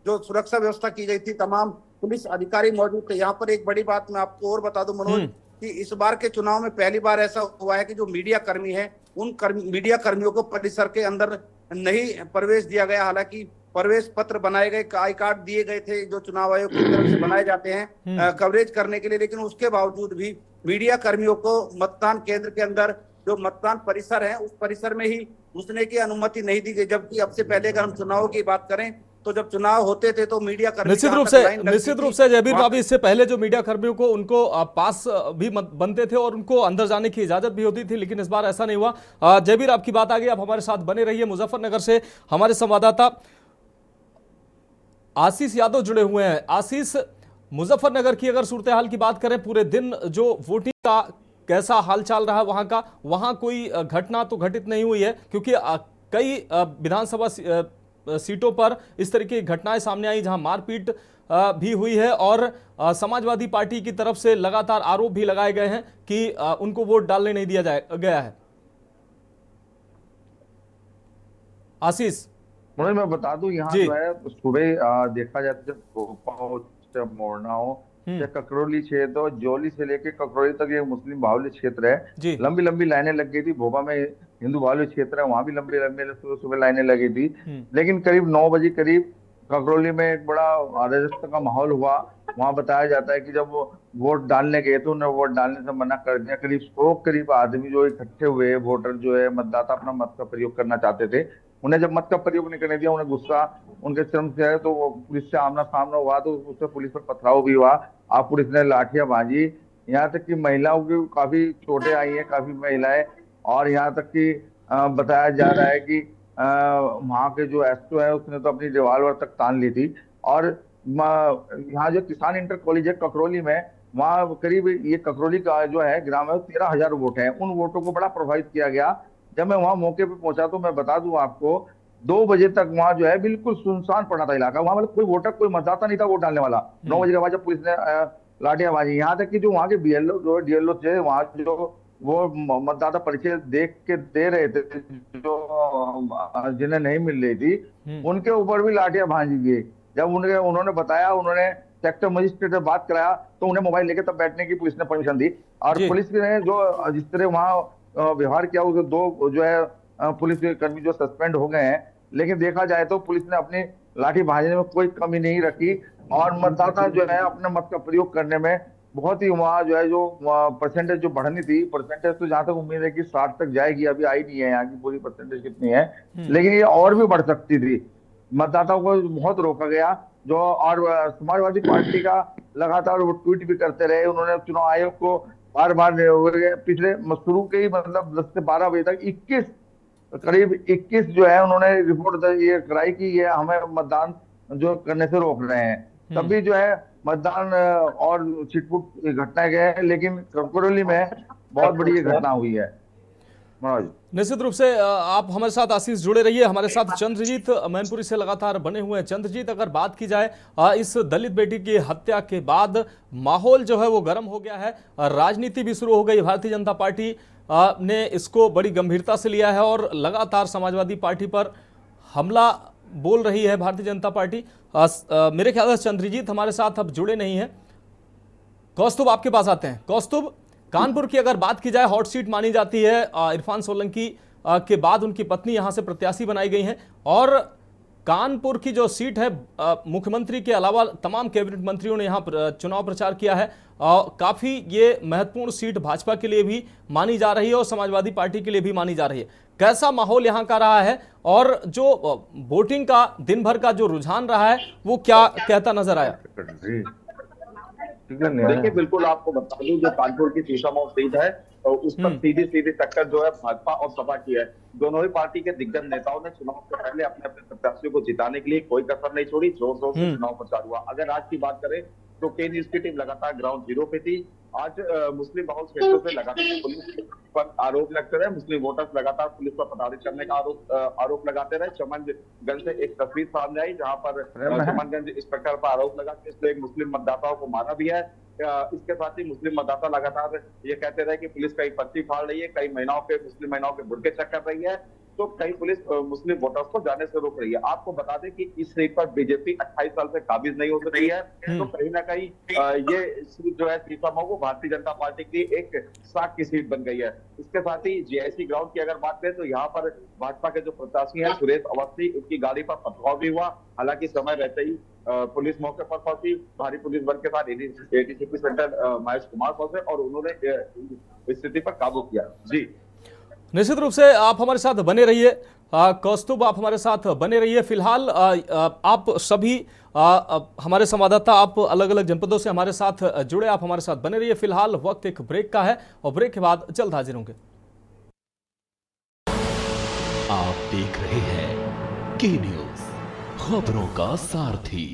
जो सुरक्षा व्यवस्था की गई थी, तमाम पुलिस अधिकारी मौजूद थे। यहाँ पर एक बड़ी बात मैं आपको और बता दूं मनोज कि इस बार के चुनाव में पहली बार ऐसा हुआ है कि जो मीडिया कर्मी है उन मीडिया कर्मियों को परिसर के अंदर नहीं प्रवेश दिया गया। हालांकि प्रवेश पत्र बनाए गए, आई कार्ड दिए गए थे जो चुनाव आयोग की तरफ से बनाए जाते हैं कवरेज करने के लिए, लेकिन उसके बावजूद भी मीडिया कर्मियों को मतदान केंद्र के अंदर जो मतदान परिसर है उस परिसर में ही घुसने की अनुमति नहीं दी गई। जबकि अब से पहले अगर हम चुनाव की बात करें तो जब चुनाव होते थे तो मीडिया कर्मी निश्चित रूप से जयबीर भाभी, इससे पहले जो मीडिया कर्मियों को उनको पास भी बनते थे और उनको अंदर जाने की इजाजत भी होती थी, लेकिन इस बार ऐसा नहीं हुआ। जयबीर, आपकी बात आ गई, आप हमारे साथ बने रहिए। मुजफ्फरनगर से हमारे संवाददाता आशीष यादव जुड़े हुए हैं। आशीष, मुजफ्फरनगर की अगर सूरत हाल की बात करें, पूरे दिन जो वोटिंग का कैसा हाल चाल रहा है वहां का, वहां कोई घटना तो घटित नहीं हुई है क्योंकि कई विधानसभा सीटों पर इस तरह की घटनाएं सामने आई जहां मारपीट भी हुई है और समाजवादी पार्टी की तरफ से लगातार आरोप भी लगाए गए हैं कि उनको वोट डालने नहीं दिया गया है। आशीष, मैं बता दूं, यहाँ जो है सुबह देखा जाए तो जब मोरना हो या ककरौली क्षेत्र और जोली से लेके ककरौली तक ये मुस्लिम बाहुल्य क्षेत्र है। लंबी लंबी लाइनें लग गई थी। भोपा में हिंदू बाहुल्य क्षेत्र है, वहां भी लंबी लंबी सुबह लाइनें लगी थी। लेकिन करीब 9 बजे करीब ककरौली में एक बड़ा अराजकता का माहौल हुआ। वहां बताया जाता है कि जब वो वोट डालने गए तो उन्हें वोट डालने से मना कर दिया। करीब 100 करीब आदमी जो इकट्ठे हुए, वोटर जो है मतदाता अपना मत का प्रयोग करना चाहते थे, उन्हें जब मत का प्रयोग नहीं करने दिया, उन्हें गुस्सा उनके चरम से है तो वो पुलिस से आमना सामना हुआ तो उससे पुलिस पर पथराव भी हुआ। आप पुलिस ने लाठियां भाजी, यहाँ तक कि महिलाओं की काफी चोटें आई हैं, काफी महिलाएं, और यहाँ तक कि बताया जा रहा है कि वहाँ के जो एसओ है उसने तो अपनी रिवॉल्वर तक तान ली थी। और यहाँ जो किसान इंटर कॉलेज है ककरौली में, वहाँ करीब ये ककरौली का जो है ग्राम है 13,000 वोट है। उन वोटों को बड़ा प्रभावित किया गया। जब मैं वहां मौके पे पहुंचा तो मैं बता दूं आपको, 2 बजे तक वहां जो है बिल्कुल सुनसान पड़ा था इलाका। वहां मतलब कोई वोटर, कोई मतदाता नहीं था वोट डालने वाला। 9 बजे के बाद जब पुलिस ने लाठियां बाजी, यहाँ तक कि जो वहाँ के बीएलओ जो डीएलओ थे, वहाँ जो वो मतदाता परिचय देख के दे रहे थे जो जिन्हें नहीं मिल रही थी, उनके ऊपर भी लाठियां भांजी गई। जब उन्होंने बताया, उन्होंने सेक्टर मजिस्ट्रेट से बात कराया तो उन्हें मोबाइल लेके तब बैठने की पुलिस ने परमिशन दी। और पुलिस ने जो जिस तरह वहाँ व्यवहार किया, उसे 2 जो है पुलिस के कर्मी जो सस्पेंड हो गए हैं। लेकिन देखा जाए तो पुलिस ने अपनी लाठी भाजने में कोई कमी नहीं रखी और मतदाता जो है अपने मत का प्रयोग करने में बहुत ही, वहाँ जो है जो परसेंटेज जो बढ़नी थी, परसेंटेज तो जहां तक उम्मीद है कि 60 तक जाएगी, अभी आई नहीं है यहाँ की पूरी परसेंटेज कितनी है, लेकिन ये और भी बढ़ सकती थी। मतदाताओं को बहुत रोका गया जो, और समाजवादी पार्टी का लगातार वो ट्वीट भी करते रहे। उन्होंने चुनाव आयोग को बार बार पिछले शुरू के ही मतलब 10 से 12 बजे तक करीब 21 जो है उन्होंने रिपोर्ट ये कराई कि ये हमें मतदान जो करने से रोक रहे हैं। तभी जो है मतदान और छिटपुट घटनाएं गए हैं, लेकिन ककरौली में बहुत बड़ी ये घटना हुई है। निश्चित रूप से आप हमारे साथ आशीष जुड़े रहिए। हमारे साथ चंद्रजीत मैनपुरी से लगातार बने हुए हैं। चंद्रजीत, अगर बात की जाए इस दलित बेटी की हत्या के बाद माहौल जो है वो गर्म हो गया है, राजनीति भी शुरू हो गई। भारतीय जनता पार्टी ने इसको बड़ी गंभीरता से लिया है और लगातार समाजवादी पार्टी पर हमला बोल रही है भारतीय जनता पार्टी। मेरे ख्याल से चंद्रजीत हमारे साथ अब जुड़े नहीं है। कौस्तुभ, आपके पास आते हैं। कौस्तुभ, कानपुर की अगर बात की जाए, हॉट सीट मानी जाती है। इरफान सोलंकी के बाद उनकी पत्नी यहां से प्रत्याशी बनाई गई हैं और कानपुर की जो सीट है, मुख्यमंत्री के अलावा तमाम कैबिनेट मंत्रियों ने यहां चुनाव प्रचार किया है। काफी ये महत्वपूर्ण सीट भाजपा के लिए भी मानी जा रही है और समाजवादी पार्टी के लिए भी मानी जा रही है। कैसा माहौल यहां का रहा है और जो वोटिंग का दिन भर का जो रुझान रहा है वो क्या कहता नजर आया? देखिए, बिल्कुल आपको बता दूं, जो कानपुर की सीतामऊ सीट है तो उस पर सीधी टक्कर जो है भाजपा और सपा की है। दोनों ही पार्टी के दिग्गज नेताओं ने चुनाव से पहले अपने अपने प्रत्याशियों को जिताने के लिए कोई कसर नहीं छोड़ी, जोर शोर से चुनाव प्रचार हुआ। अगर आज की बात करें तो के न्यूज की टीम लगातार ग्राउंड जीरो पे थी। आज मुस्लिम बहुल क्षेत्रों से लगातार पुलिस पर आरोप लगते रहे। मुस्लिम वोटर्स लगातार पुलिस पर प्रताड़ित करने का आरोप लगाते रहे। चमनगंज से एक तस्वीर सामने आई जहां पर चमनगंज इंस्पेक्टर पर आरोप लगा कि इसने एक मुस्लिम मतदाताओं को मारा भी है। इसके साथ ही मुस्लिम मतदाता लगातार ये कहते रहे कि पुलिस कई पर्ची फाड़ रही है, कई मुस्लिम महिलाओं के बुरके चेक कर रही है। तो कहीं पुलिस मुस्लिम वोटर्स को जाने से रोक रही है। आपको बता दें कि इस सीट पर बीजेपी 28 साल से काबिज नहीं हो रही है, तो कहीं ना कहीं ये सीट जो है सीता मऊ भारतीय जनता पार्टी की एक साख की सीट बन गई है। इसके साथ ही जीआईसी ग्राउंड की अगर बात करें तो यहाँ पर भाजपा के जो प्रत्याशी हैं सुरेश अवस्थी, उनकी गाड़ी पर पथराव भी हुआ। हालांकि समय रहते ही पुलिस मौके पर पहुंची, भारी पुलिस बल के साथ एडीसीपी सेंटर महेश कुमार पहुंचे और उन्होंने स्थिति पर काबू किया। जी निश्चित रूप से आप हमारे साथ बने रहिए, कौस्तुभ आप हमारे साथ बने रहिए। फिलहाल आप सभी हमारे संवाददाता आप अलग अलग जनपदों से हमारे साथ जुड़े, आप हमारे साथ बने रहिए। फिलहाल वक्त एक ब्रेक का है और ब्रेक के बाद जल्द हाजिर होंगे। आप देख रहे हैं के न्यूज, खबरों का सारथी।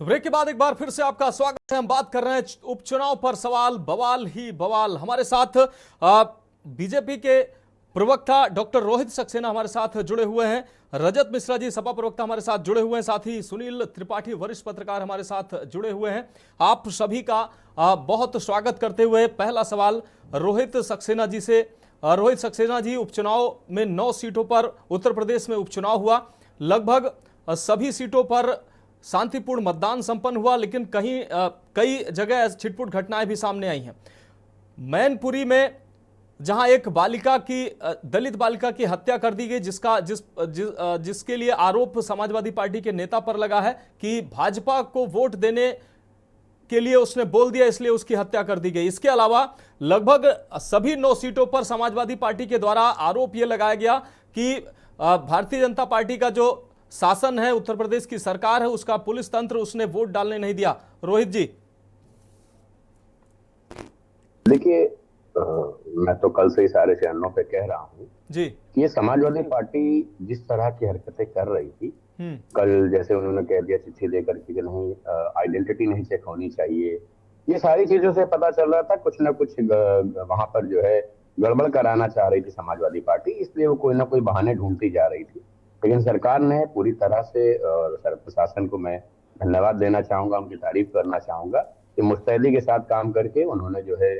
तो ब्रेक के बाद एक बार फिर से आपका स्वागत है। हम बात कर रहे हैं उपचुनाव पर, सवाल बवाल ही बवाल। हमारे साथ बीजेपी के प्रवक्ता डॉक्टर रोहित सक्सेना हमारे साथ जुड़े हुए हैं, रजत मिश्रा जी सपा प्रवक्ता हमारे साथ जुड़े हुए हैं, साथ ही सुनील त्रिपाठी वरिष्ठ पत्रकार हमारे साथ जुड़े हुए हैं। आप सभी का बहुत स्वागत करते हुए पहला सवाल रोहित सक्सेना जी से। रोहित सक्सेना जी, उपचुनाव में 9 सीटों पर उत्तर प्रदेश में उपचुनाव हुआ, लगभग सभी सीटों पर शांतिपूर्ण मतदान संपन्न हुआ, लेकिन कई जगह छिटपुट घटनाएं भी सामने आई हैं। मैनपुरी में जहां एक बालिका की, दलित बालिका की हत्या कर दी गई, जिसके लिए आरोप समाजवादी पार्टी के नेता पर लगा है कि भाजपा को वोट देने के लिए उसने बोल दिया, इसलिए उसकी हत्या कर दी गई। इसके अलावा लगभग सभी 9 सीटों पर समाजवादी पार्टी के द्वारा आरोप यह लगाया गया कि भारतीय जनता पार्टी का जो शासन है, उत्तर प्रदेश की सरकार है, उसका पुलिस तंत्र उसने वोट डालने नहीं दिया। रोहित जी, देखिए मैं तो कल से ही सारे चैनलों पे कह रहा हूँ जी कि ये समाजवादी पार्टी जिस तरह की हरकतें कर रही थी, कल जैसे उन्होंने कह दिया चिट्ठी देकर कि नहीं आइडेंटिटी नहीं चेक होनी चाहिए, ये सारी चीजों से पता चल रहा था कुछ ना कुछ वहां पर जो है गड़बड़ कराना चाह रही थी समाजवादी पार्टी, इसलिए वो कोई ना कोई बहाने ढूंढती जा रही थी। लेकिन सरकार ने पूरी तरह से, और प्रशासन को मैं धन्यवाद देना चाहूंगा, उनकी तारीफ करना चाहूंगा कि मुस्तैदी के साथ काम करके उन्होंने जो है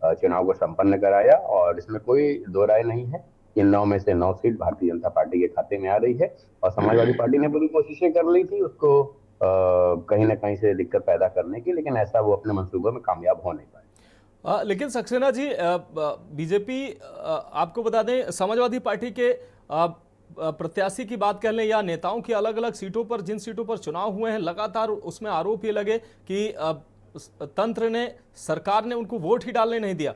चुनाव को संपन्न कराया। और इसमें कोई दो राय नहीं है कि 9 में से 9 सीट भारतीय जनता पार्टी के खाते में आ रही है। और समाजवादी पार्टी ने पूरी कोशिशें कर ली थी उसको कहीं ना कहीं से दिक्कत पैदा करने की, लेकिन ऐसा वो अपने मंसूबों में कामयाब हो नहीं पाए। लेकिन सक्सेना जी, बीजेपी, आपको बता दें, समाजवादी पार्टी के प्रत्याशी की बात कर लें या नेताओं की अलग अलग सीटों पर, जिन सीटों पर चुनाव हुए हैं, लगातार उसमें आरोप ये लगे कि तंत्र ने, सरकार ने उनको वोट ही डालने नहीं दिया।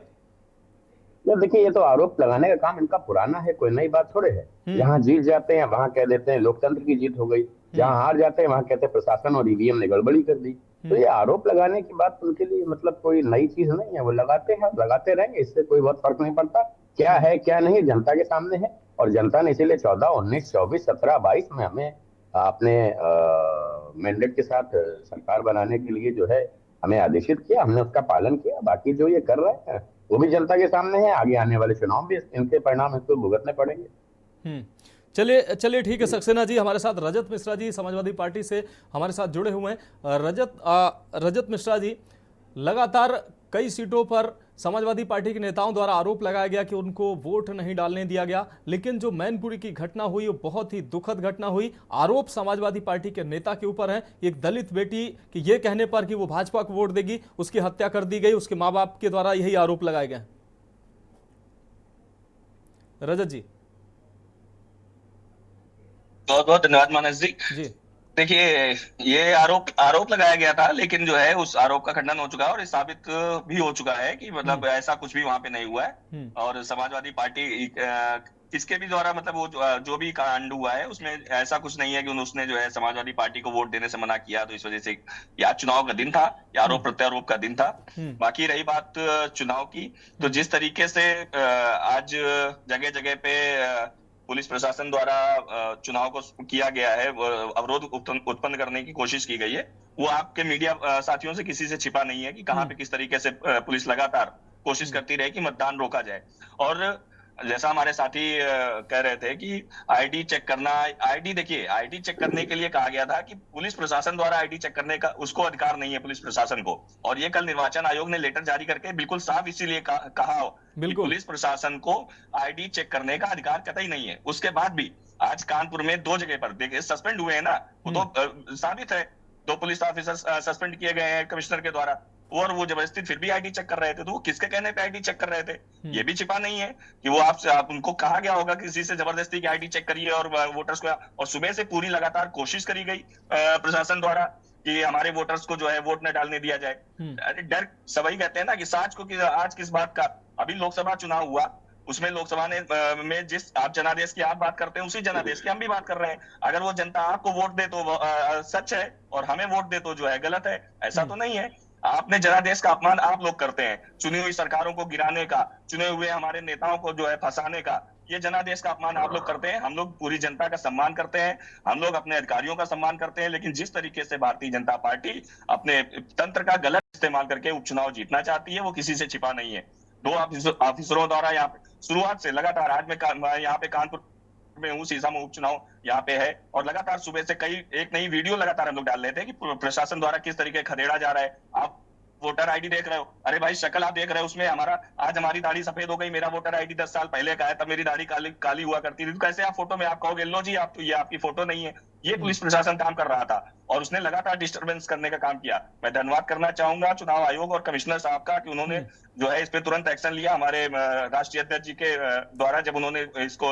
देखिए, ये तो आरोप लगाने का काम इनका पुराना है, कोई नई बात थोड़े है। जहां जीत जाते हैं वहां कह देते हैं लोकतंत्र की जीत हो गई, जहां हार जाते हैं वहां कहते हैं प्रशासन और ईवीएम ने गड़बड़ी कर दी। तो ये आरोप लगाने की बात उनके लिए मतलब कोई नई चीज नहीं है, वो लगाते हैं, लगाते रहेंगे, इससे कोई बहुत फर्क नहीं पड़ता। क्या है क्या नहीं जनता के सामने है, और जनता ने इसीलिए 14, 19, 24, 17, 22 में हमें अपने मैंडेट के साथ सरकार बनाने के लिए जो है हमें आदेशित किया, हमने उसका पालन किया। बाकी जो ये कर रहे हैं वो भी जनता के सामने है, आगे आने वाले चुनाव भी इनके परिणाम इसको भुगतने पड़ेंगे। चलिए ठीक है सक्सेना जी। हमारे साथ रजत मिश्रा जी समाजवादी पार्टी से हमारे साथ जुड़े हुए हैं। रजत मिश्रा जी, लगातार कई सीटों पर समाजवादी पार्टी के नेताओं द्वारा आरोप लगाया गया कि उनको वोट नहीं डालने दिया गया, लेकिन जो मैनपुरी की घटना हुई वो बहुत ही दुखद घटना हुई। आरोप समाजवादी पार्टी के नेता के ऊपर है, एक दलित बेटी के ये कहने पर कि वो भाजपा को वोट देगी, उसकी हत्या कर दी गई, उसके माँ बाप के द्वारा यही आरोप लगाए गए। रजत जी, बहुत बहुत धन्यवाद मानस जी। देखिए, ये आरोप लगाया गया था, लेकिन जो है उस आरोप का खंडन हो चुका है और ये साबित भी हो चुका है कि मतलब ऐसा कुछ भी वहां पे नहीं हुआ है। और समाजवादी पार्टी किसके भी द्वारा मतलब वो जो भी कांड हुआ है उसमें ऐसा कुछ नहीं है कि उसने जो है समाजवादी पार्टी को वोट देने से मना किया, तो इस वजह से या चुनाव का दिन था या आरोप प्रत्यारोप का दिन था। बाकी रही बात चुनाव की, तो जिस तरीके से आज जगह जगह पे पुलिस प्रशासन द्वारा चुनाव को किया गया है, अवरोध उत्पन्न करने की कोशिश की गई है, वो आपके मीडिया साथियों से किसी से छिपा नहीं है कि कहां पे किस तरीके से पुलिस लगातार कोशिश करती रही कि मतदान रोका जाए। और जैसा हमारे साथी कह रहे थे कि आईडी चेक करना, आईडी देखिए, आईडी चेक करने के लिए कहा गया था कि पुलिस प्रशासन द्वारा आईडी चेक करने का उसको अधिकार नहीं है पुलिस प्रशासन को। और ये कल निर्वाचन आयोग ने लेटर जारी करके बिल्कुल साफ इसीलिए कहा कि पुलिस प्रशासन को आईडी चेक करने का अधिकार कतई नहीं है। उसके बाद भी आज कानपुर में 2 जगह पर देखिए सस्पेंड हुए हैं ना, वो तो साबित है, 2 पुलिस ऑफिसर सस्पेंड किए गए हैं कमिश्नर के द्वारा, और वो जबरदस्ती फिर भी आईडी चेक कर रहे थे। तो वो किसके कहने पे आईडी चेक कर रहे थे, ये भी छिपा नहीं है कि वो आप उनको कहा गया होगा किसी से जबरदस्ती की आईडी चेक करिए और वोटर्स को। और सुबह से पूरी लगातार कोशिश करी गई प्रशासन द्वारा कि हमारे वोटर्स को जो है वोट न डालने दिया जाए। अरे डर सभी कहते हैं ना कि साज को आज किस बात का। अभी लोकसभा चुनाव हुआ, उसमें लोकसभा में जिस आप जनादेश की आप बात करते हैं उसी जनादेश की हम भी बात कर रहे हैं। अगर वो जनता आपको वोट दे तो सच है और हमें वोट दे तो जो है गलत है, ऐसा तो नहीं है। आपने जनादेश का अपमान आप लोग करते हैं, चुनी हुई सरकारों को गिराने का, चुने हुए हमारे नेताओं को जो है फंसाने का, ये जनादेश का अपमान आप लोग करते हैं। हम लोग पूरी जनता का सम्मान करते हैं, हम लोग अपने अधिकारियों का सम्मान करते हैं, लेकिन जिस तरीके से भारतीय जनता पार्टी अपने तंत्र का गलत इस्तेमाल करके उपचुनाव जीतना चाहती है वो किसी से छिपा नहीं है। 2 ऑफिसरों द्वारा यहाँ पे शुरुआत से लगातार, आज मैं यहाँ पे कानपुर में हूँ, सीसाम उपचुनाव यहाँ पे है, और लगातार सुबह से एक नई वीडियो लगातार हम लोग डाल रहे थे कि प्रशासन द्वारा किस तरीके खदेड़ा जा रहा है। आप वोटर आईडी देख रहे हो, अरे भाई शक्ल आप देख रहे हो, उसमें आज हमारी दाढ़ी सफेद हो गई, मेरा वोटर आईडी 10 साल पहले का है, तब मेरी दाढ़ी काली हुआ करती थी। तो कैसे आप फोटो में आप कहोगे लो जी आप तो ये आपकी फोटो नहीं है। ये पुलिस प्रशासन काम कर रहा था और उसने लगातार डिस्टर्बेंस करने का काम किया। मैं धन्यवाद करना चाहूंगा चुनाव आयोग और कमिश्नर साहब का कि उन्होंने जो है इस पे तुरंत एक्शन लिया। हमारे राष्ट्रीय अध्यक्ष जी के द्वारा जब उन्होंने इसको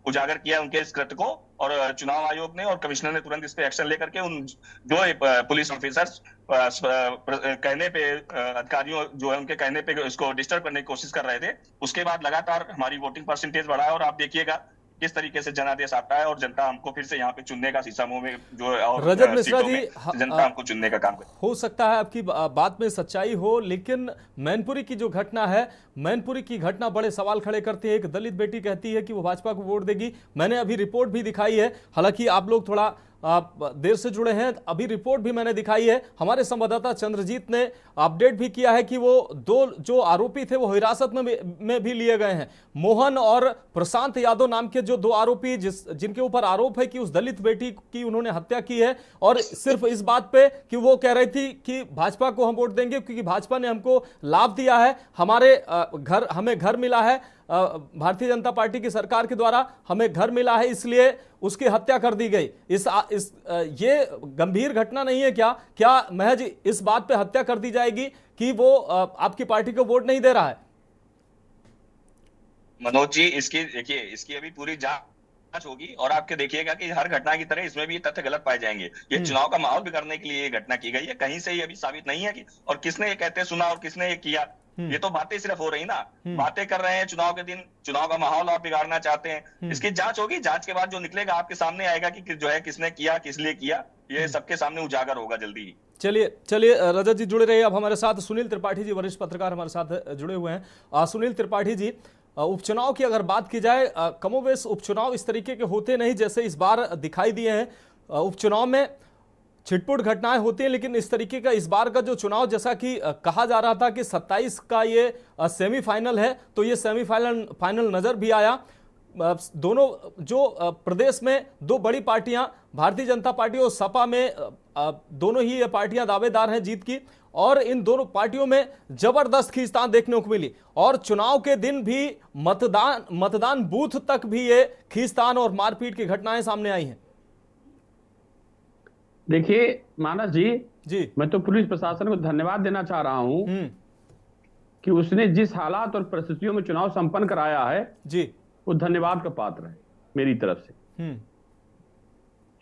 उजागर किया उनके इस कृत्य को, और चुनाव आयोग ने और कमिश्नर ने तुरंत इस पे एक्शन लेकर के उन जो पुलिस ऑफिसर्स कहने पे अधिकारियों जो है उनके कहने पे इसको डिस्टर्ब करने की कोशिश कर रहे थे, उसके बाद लगातार हमारी वोटिंग परसेंटेज बढ़ा है। और आप देखिएगा किस तरीके से जनादेश आता है और जनता हमको फिर से यहाँ पे चुनने का सीसामो में जो है, और रजत मिश्रा जी, जनता हमको चुनने का काम करे। हो सकता है आपकी बात में सच्चाई हो, लेकिन मैनपुरी की जो घटना है, मैनपुरी की घटना बड़े सवाल खड़े करती है। एक दलित बेटी कहती है कि वो भाजपा को वोट देगी। मैंने अभी रिपोर्ट भी दिखाई है, हालांकि आप लोग थोड़ा देर से जुड़े हैं, अभी रिपोर्ट भी मैंने दिखाई है। हमारे संवाददाता चंद्रजीत ने अपडेट भी किया है कि वो 2 जो आरोपी थे वो हिरासत में भी लिए गए हैं। मोहन और प्रशांत यादव नाम के जो 2 आरोपी जिनके ऊपर आरोप है कि उस दलित बेटी की उन्होंने हत्या की है, और सिर्फ इस बात पे कि वो कह रही थी कि भाजपा को हम वोट देंगे क्योंकि भाजपा ने हमको लाभ दिया है, हमें घर मिला है, भारतीय जनता पार्टी की सरकार के द्वारा हमें घर मिला है, इसलिए उसकी हत्या कर दी गई। ये गंभीर घटना नहीं है क्या महज इस बात पे हत्या कर दी जाएगी कि वो आपकी पार्टी को वोट नहीं दे रहा है? मनोज जी, इसकी अभी पूरी जांच होगी और आपके देखिएगा कि हर घटना की तरह इसमें भी तथ्य गलत पाए जाएंगे। ये चुनाव का माहौल बिगाड़ने के लिए ये घटना की गई है, कहीं से ये अभी साबित नहीं है कि और किसने ये कहते सुना और किसने ये किया। ये तो बातें सिर्फ हो रही ना, बातें कर रहे हैं चुनाव के दिन, चुनाव का माहौल आप बिगाड़ना चाहते हैं। इसकी जांच होगी, जांच के बाद जो निकलेगा आपके सामने आएगा कि जो है किसने किया, किस लिए किया, ये सबके सामने उजागर होगा जल्दी ही। चलिए रजत जी जुड़े रहिए। अब हमारे साथ सुनील त्रिपाठी जी, वरिष्ठ पत्रकार हमारे साथ जुड़े हुए हैं। सुनील त्रिपाठी जी, उपचुनाव की अगर बात की जाए, कमोबेश उपचुनाव इस तरीके के होते नहीं जैसे इस बार दिखाई दिए हैं। उपचुनाव में छिटपुट घटनाएं होती हैं, लेकिन इस तरीके का इस बार का जो चुनाव, जैसा कि कहा जा रहा था कि 27 का ये सेमीफाइनल है, तो ये सेमीफाइनल नजर भी आया। दोनों जो प्रदेश में 2 बड़ी पार्टियां, भारतीय जनता पार्टी और सपा में, दोनों ही ये पार्टियां दावेदार हैं जीत की, और इन दोनों पार्टियों में जबरदस्त खींचतान देखने को मिली। और चुनाव के दिन भी मतदान बूथ तक भी ये खींचतान और मारपीट की घटनाएं सामने आई हैं। देखिए मानस जी, मैं तो पुलिस प्रशासन को धन्यवाद देना चाह रहा हूं कि उसने जिस हालात और परिस्थितियों में चुनाव संपन्न कराया है जी, वो धन्यवाद का पात्र है मेरी तरफ से।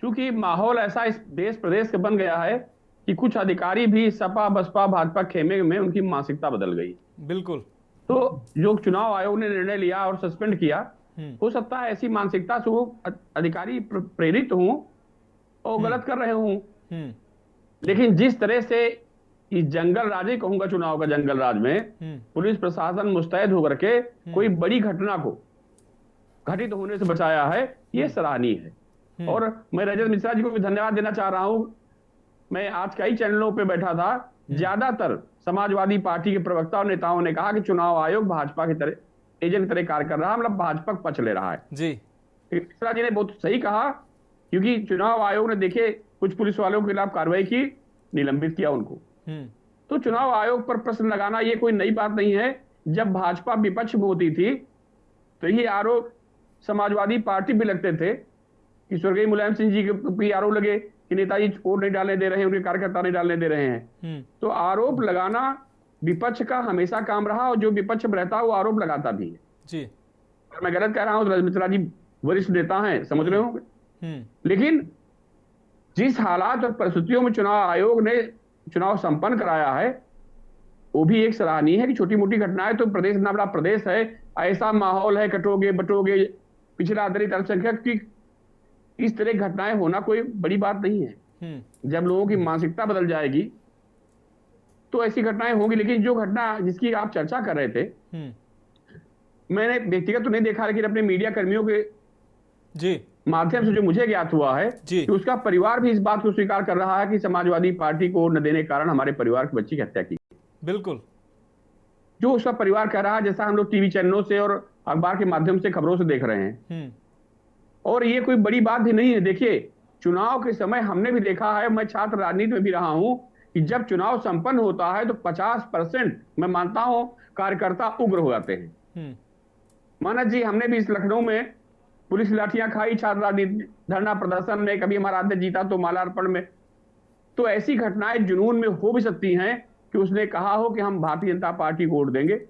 क्योंकि माहौल ऐसा इस देश प्रदेश का बन गया है कि कुछ अधिकारी भी सपा बसपा भाजपा खेमे में उनकी मानसिकता बदल गई। बिल्कुल। तो जो चुनाव आयोग ने निर्णय लिया और सस्पेंड किया, हो सकता है ऐसी मानसिकता से वो अधिकारी प्रेरित हों और गलत कर रहे हूं। लेकिन जिस तरह से इस जंगल राज ही कहूंगा, चुनाव का जंगल राज में पुलिस प्रशासन मुस्तैद होकर के कोई बड़ी घटना को घटित होने से बचाया है, ये सराहनीय है। और मैं रजत मिश्रा जी को भी धन्यवाद देना चाह रहा हूं। मैं आज कई चैनलों पे बैठा था, ज्यादातर समाजवादी पार्टी के प्रवक्ता और नेताओं ने कहा कि चुनाव आयोग भाजपा की तरह एजेंट की तरह कार्य कर रहा है, मतलब भाजपा का पक्ष ले रहा है जी। मिश्रा जी ने बहुत सही कहा, क्योंकि चुनाव आयोग ने देखे कुछ पुलिस वालों के खिलाफ कार्रवाई की, निलंबित किया उनको। तो चुनाव आयोग पर प्रश्न लगाना ये कोई नई बात नहीं है। जब भाजपा विपक्ष में होती थी तो ये आरोप समाजवादी पार्टी भी लगते थे कि स्वर्गीय मुलायम सिंह जी के भी आरोप लगे कि नेताजी वोट नहीं डालने दे रहे हैं, उनके कार्यकर्ता नहीं डालने दे रहे हैं। तो आरोप लगाना विपक्ष का हमेशा काम रहा, और जो विपक्ष में रहता है वो आरोप लगाता भी है जी। अगर मैं गलत कह रहा हूं तो रजत मिश्रा जी वरिष्ठ नेता हैं, समझ रहे होंगे। लेकिन जिस हालात और परिस्थितियों में चुनाव आयोग ने चुनाव संपन्न कराया है, वो भी एक सराहनीय है कि छोटी मोटी घटनाएं, तो प्रदेश इतना बड़ा प्रदेश है, ऐसा माहौल है, कटोगे बटोगे पिछड़ा दलित अल्पसंख्यक की, इस तरह की घटनाएं होना कोई बड़ी बात नहीं है। जब लोगों की मानसिकता बदल जाएगी तो ऐसी घटनाएं होंगी। लेकिन जो घटना जिसकी आप चर्चा कर रहे थे, मैंने व्यक्तिगत तो नहीं देखा, लेकिन अपने मीडिया कर्मियों के जी माध्यम से जो मुझे ज्ञात हुआ है कि उसका परिवार भी इस बात को स्वीकार कर रहा है कि समाजवादी पार्टी को न देने के कारण हमारे परिवार की बच्ची की हत्या की। बिल्कुल जो उसका परिवार कह रहा है, जैसा हम लोग टीवी चैनलों से और अखबार के माध्यम से खबरों से देख रहे हैं, और ये कोई बड़ी बात भी नहीं है। देखिए, चुनाव के समय हमने भी देखा है, मैं छात्र राजनीति में भी रहा हूं, कि जब चुनाव संपन्न होता है तो 50% मैं मानता हूं कार्यकर्ता उग्र हो जाते हैं। माना जी, हमने भी इस लखनऊ में पुलिस लाठियां खाई छात्र राजनीति धरना प्रदर्शन में, कभी हमारा अध्यक्ष जीता तो मालार्पण में। तो ऐसी घटनाएं जुनून में हो भी सकती हैं कि उसने कहा हो कि हम भारतीय जनता पार्टी को वोट देंगे,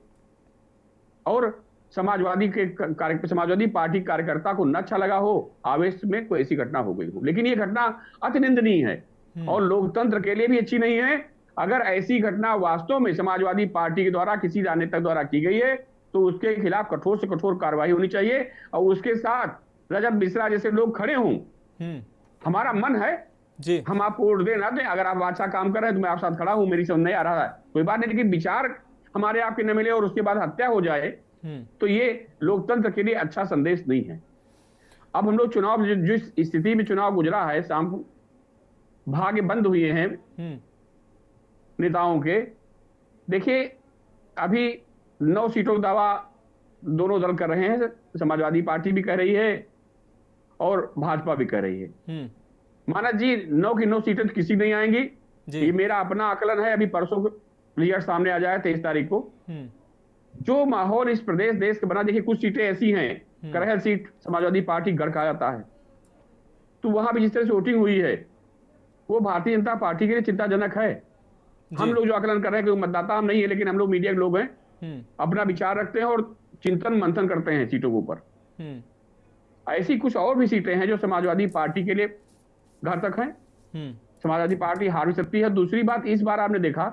और समाजवादी पार्टी कार्यकर्ता को न अच्छा लगा हो, आवेश में कोई ऐसी घटना हो गई हो। लेकिन ये घटना अति निंदनीय है और लोकतंत्र के लिए भी अच्छी नहीं है। अगर ऐसी घटना वास्तव में समाजवादी पार्टी के द्वारा किसी राजनेता द्वारा की गई है तो उसके खिलाफ कठोर से कठोर कार्रवाई होनी चाहिए, और उसके साथ रजत मिश्रा जैसे लोग खड़े हों। हमारा मन है जी, हम आपको वोट दें ना दें, अगर आप अच्छा काम कर रहे हैं तो मैं आपके साथ खड़ा हूं, मेरी समझ नहीं आ रहा है कोई बात नहीं, लेकिन विचार हमारे आपके न मिले और उसके बाद हत्या हो जाए तो ये लोकतंत्र के लिए अच्छा संदेश नहीं है। अब हम लोग चुनाव जिस स्थिति में चुनाव गुजरा है, शाम को भाग्य बंद हुए हैं नेताओं के। देखिए, अभी 9 सीटों का दावा दोनों दल कर रहे हैं, समाजवादी पार्टी भी कह रही है और भाजपा भी कह रही है। माना जी 9 की 9 सीटें तो किसी नहीं आएंगी, ये मेरा अपना आकलन है। अभी परसों रिजल्ट सामने आ जाए 23 तारीख को। जो माहौल इस प्रदेश देश का बना, देखिए कुछ सीटें ऐसी हैं, करहल सीट समाजवादी पार्टी गढ़ कहा जाता है, तो वहां भी जिस तरह से वोटिंग हुई है वो भारतीय जनता पार्टी के लिए चिंताजनक है। हम लोग जो आकलन कर रहे हैं कि मतदाता हम नहीं है, लेकिन हम लोग मीडिया के लोग हैं, अपना विचार रखते हैं और चिंतन मंथन करते हैं सीटों के ऊपर। ऐसी कुछ और भी सीटें हैं जो समाजवादी पार्टी के लिए घातक हैं। समाजवादी पार्टी हार भी सकती है। दूसरी बात, इस बार आपने देखा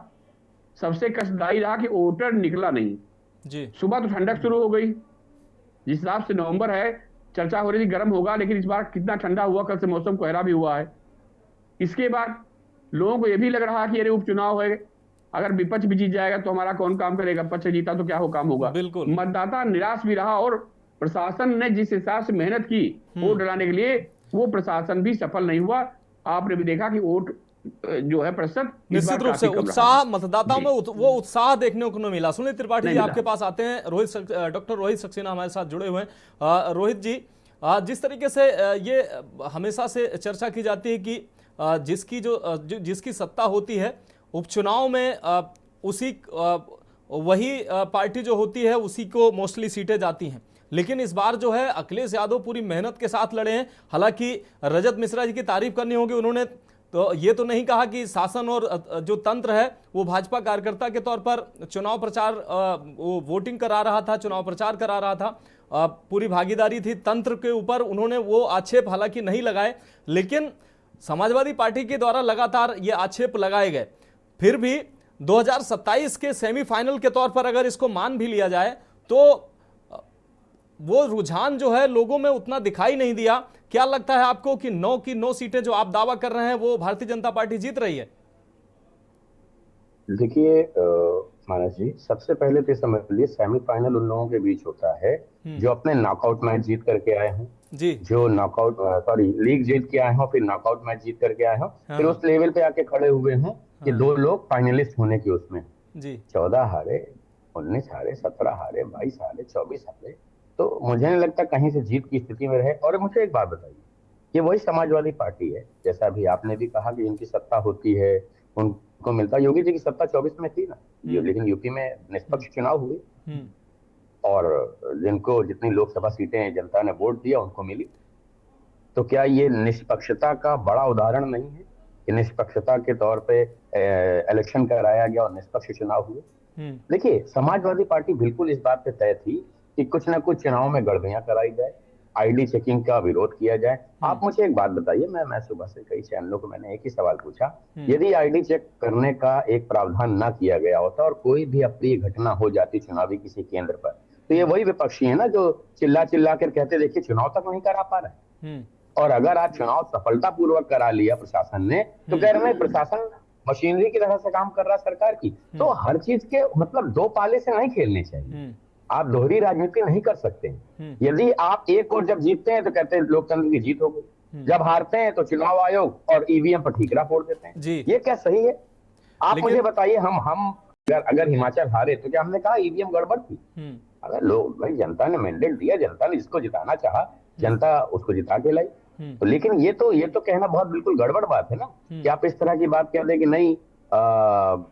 सबसे कष्टदायी रहा कि वोटर निकला नहीं जी। सुबह तो ठंडक शुरू हो गई, जिस हिसाब से नवंबर है, चर्चा हो रही थी गर्म होगा, लेकिन इस बार कितना ठंडा हुआ, कल से मौसम कोहरा भी हुआ है। इसके बाद लोगों को यह भी लग रहा कि अरे उपचुनाव है, अगर विपक्ष भी जीत जाएगा तो हमारा कौन काम करेगा, पक्ष जीता तो क्या हो काम होगा। बिल्कुल। मतदाता निराश भी रहा, और प्रशासन ने जिस हिसाब से मेहनत की वोट डलाने के लिए, वो प्रशासन भी सफल नहीं हुआ। आपने भी देखा कि वोट जो है प्रतिशत निश्चित रूप से उत्साह मतदाताओं में वो उत्साह देखने को नहीं मिला। सुनील त्रिपाठी जी आपके पास आते हैं, डॉक्टर रोहित सक्सेना हमारे साथ जुड़े हुए हैं। रोहित जी, जिस तरीके से ये हमेशा से चर्चा की जाती है कि जिसकी सत्ता होती है उपचुनाव में वही पार्टी जो होती है उसी को मोस्टली सीटें जाती हैं, लेकिन इस बार जो है अखिलेश यादव पूरी मेहनत के साथ लड़े हैं। हालांकि रजत मिश्रा जी की तारीफ करनी होगी, उन्होंने तो ये तो नहीं कहा कि शासन और जो तंत्र है वो भाजपा कार्यकर्ता के तौर पर चुनाव प्रचार वो वोटिंग करा रहा था, चुनाव प्रचार करा रहा था, पूरी भागीदारी थी तंत्र के ऊपर, उन्होंने वो आक्षेप हालांकि नहीं लगाए, लेकिन समाजवादी पार्टी के द्वारा लगातार ये आक्षेप लगाए गए। फिर भी 2027 के सेमीफाइनल के तौर पर अगर इसको मान भी लिया जाए तो वो रुझान जो है लोगों में उतना दिखाई नहीं दिया। क्या लगता है आपको कि 9 की 9 सीटें जो आप दावा कर रहे हैं वो भारतीय जनता पार्टी जीत रही है? देखिए, मानस जी, सबसे पहले तो समझ लीजिए सेमीफाइनल उन लोगों के बीच होता है जो अपने नॉकआउट मैच जीत करके आए हैं, जी, जो नॉकआउट लीग जीत के आए हो, फिर नॉकआउट मैच जीत करके आए हो, फिर उस लेवल पे आके खड़े हुए हैं कि 2 लोग फाइनलिस्ट होने के उसमें जी, 14 हारे, 19 हारे, 17 हारे, 22 हारे, 24 हारे, तो मुझे नहीं लगता कहीं से जीत की स्थिति में रहे। और मुझे एक बात बताइए, ये वही समाजवादी पार्टी है, जैसा अभी आपने भी कहा कि इनकी सत्ता होती है, उनको मिलता। योगी जी की सत्ता 24 में थी ना, लेकिन यूपी में निष्पक्ष चुनाव हुए और जिनको जितनी लोकसभा सीटें जनता ने वोट दिया उनको मिली। तो क्या ये निष्पक्षता का बड़ा उदाहरण नहीं है कि निष्पक्षता के तौर पे इलेक्शन कराया गया और निष्पक्ष चुनाव हुए? देखिए, समाजवादी पार्टी बिल्कुल इस बात पे तय थी कि कुछ ना कुछ चुनाव में गड़बड़ियां कराई जाए, आईडी चेकिंग का विरोध किया जाए। आप मुझे एक बात बताइए, मैं सुबह से कई चैनलों को मैंने एक ही सवाल पूछा, यदि आईडी चेक करने का एक प्रावधान ना किया गया होता और कोई भी अप्रिय घटना हो जाती चुनावी किसी केंद्र पर, तो ये वही विपक्षी है ना जो चिल्ला चिल्ला कर कहते देखिए चुनाव तक नहीं करा पा रहे। और अगर आज चुनाव सफलतापूर्वक करा लिया प्रशासन ने, तो कह रहे हैं प्रशासन मशीनरी की तरह से काम कर रहा सरकार की। तो हर चीज के मतलब 2 पाले से नहीं खेलने चाहिए, आप दोहरी राजनीति नहीं कर सकते। यदि आप एक और जब जीतते हैं तो कहते हैं लोकतंत्र की जीत हो गई, जब हारते हैं तो चुनाव आयोग और ईवीएम पर ठीकरा फोड़ देते हैं। ये क्या सही है? आप मुझे बताइए, हम अगर हिमाचल हारे तो क्या हमने कहा ईवीएम गड़बड़ थी? अगर लोग भाई जनता ने मैंडेट दिया, जनता ने जिसको जिताना चाहा, जनता उसको जिता के लाई। तो लेकिन ये तो कहना बहुत बिल्कुल गड़बड़ बात है ना कि आप इस तरह की बात कह दें कि नहीं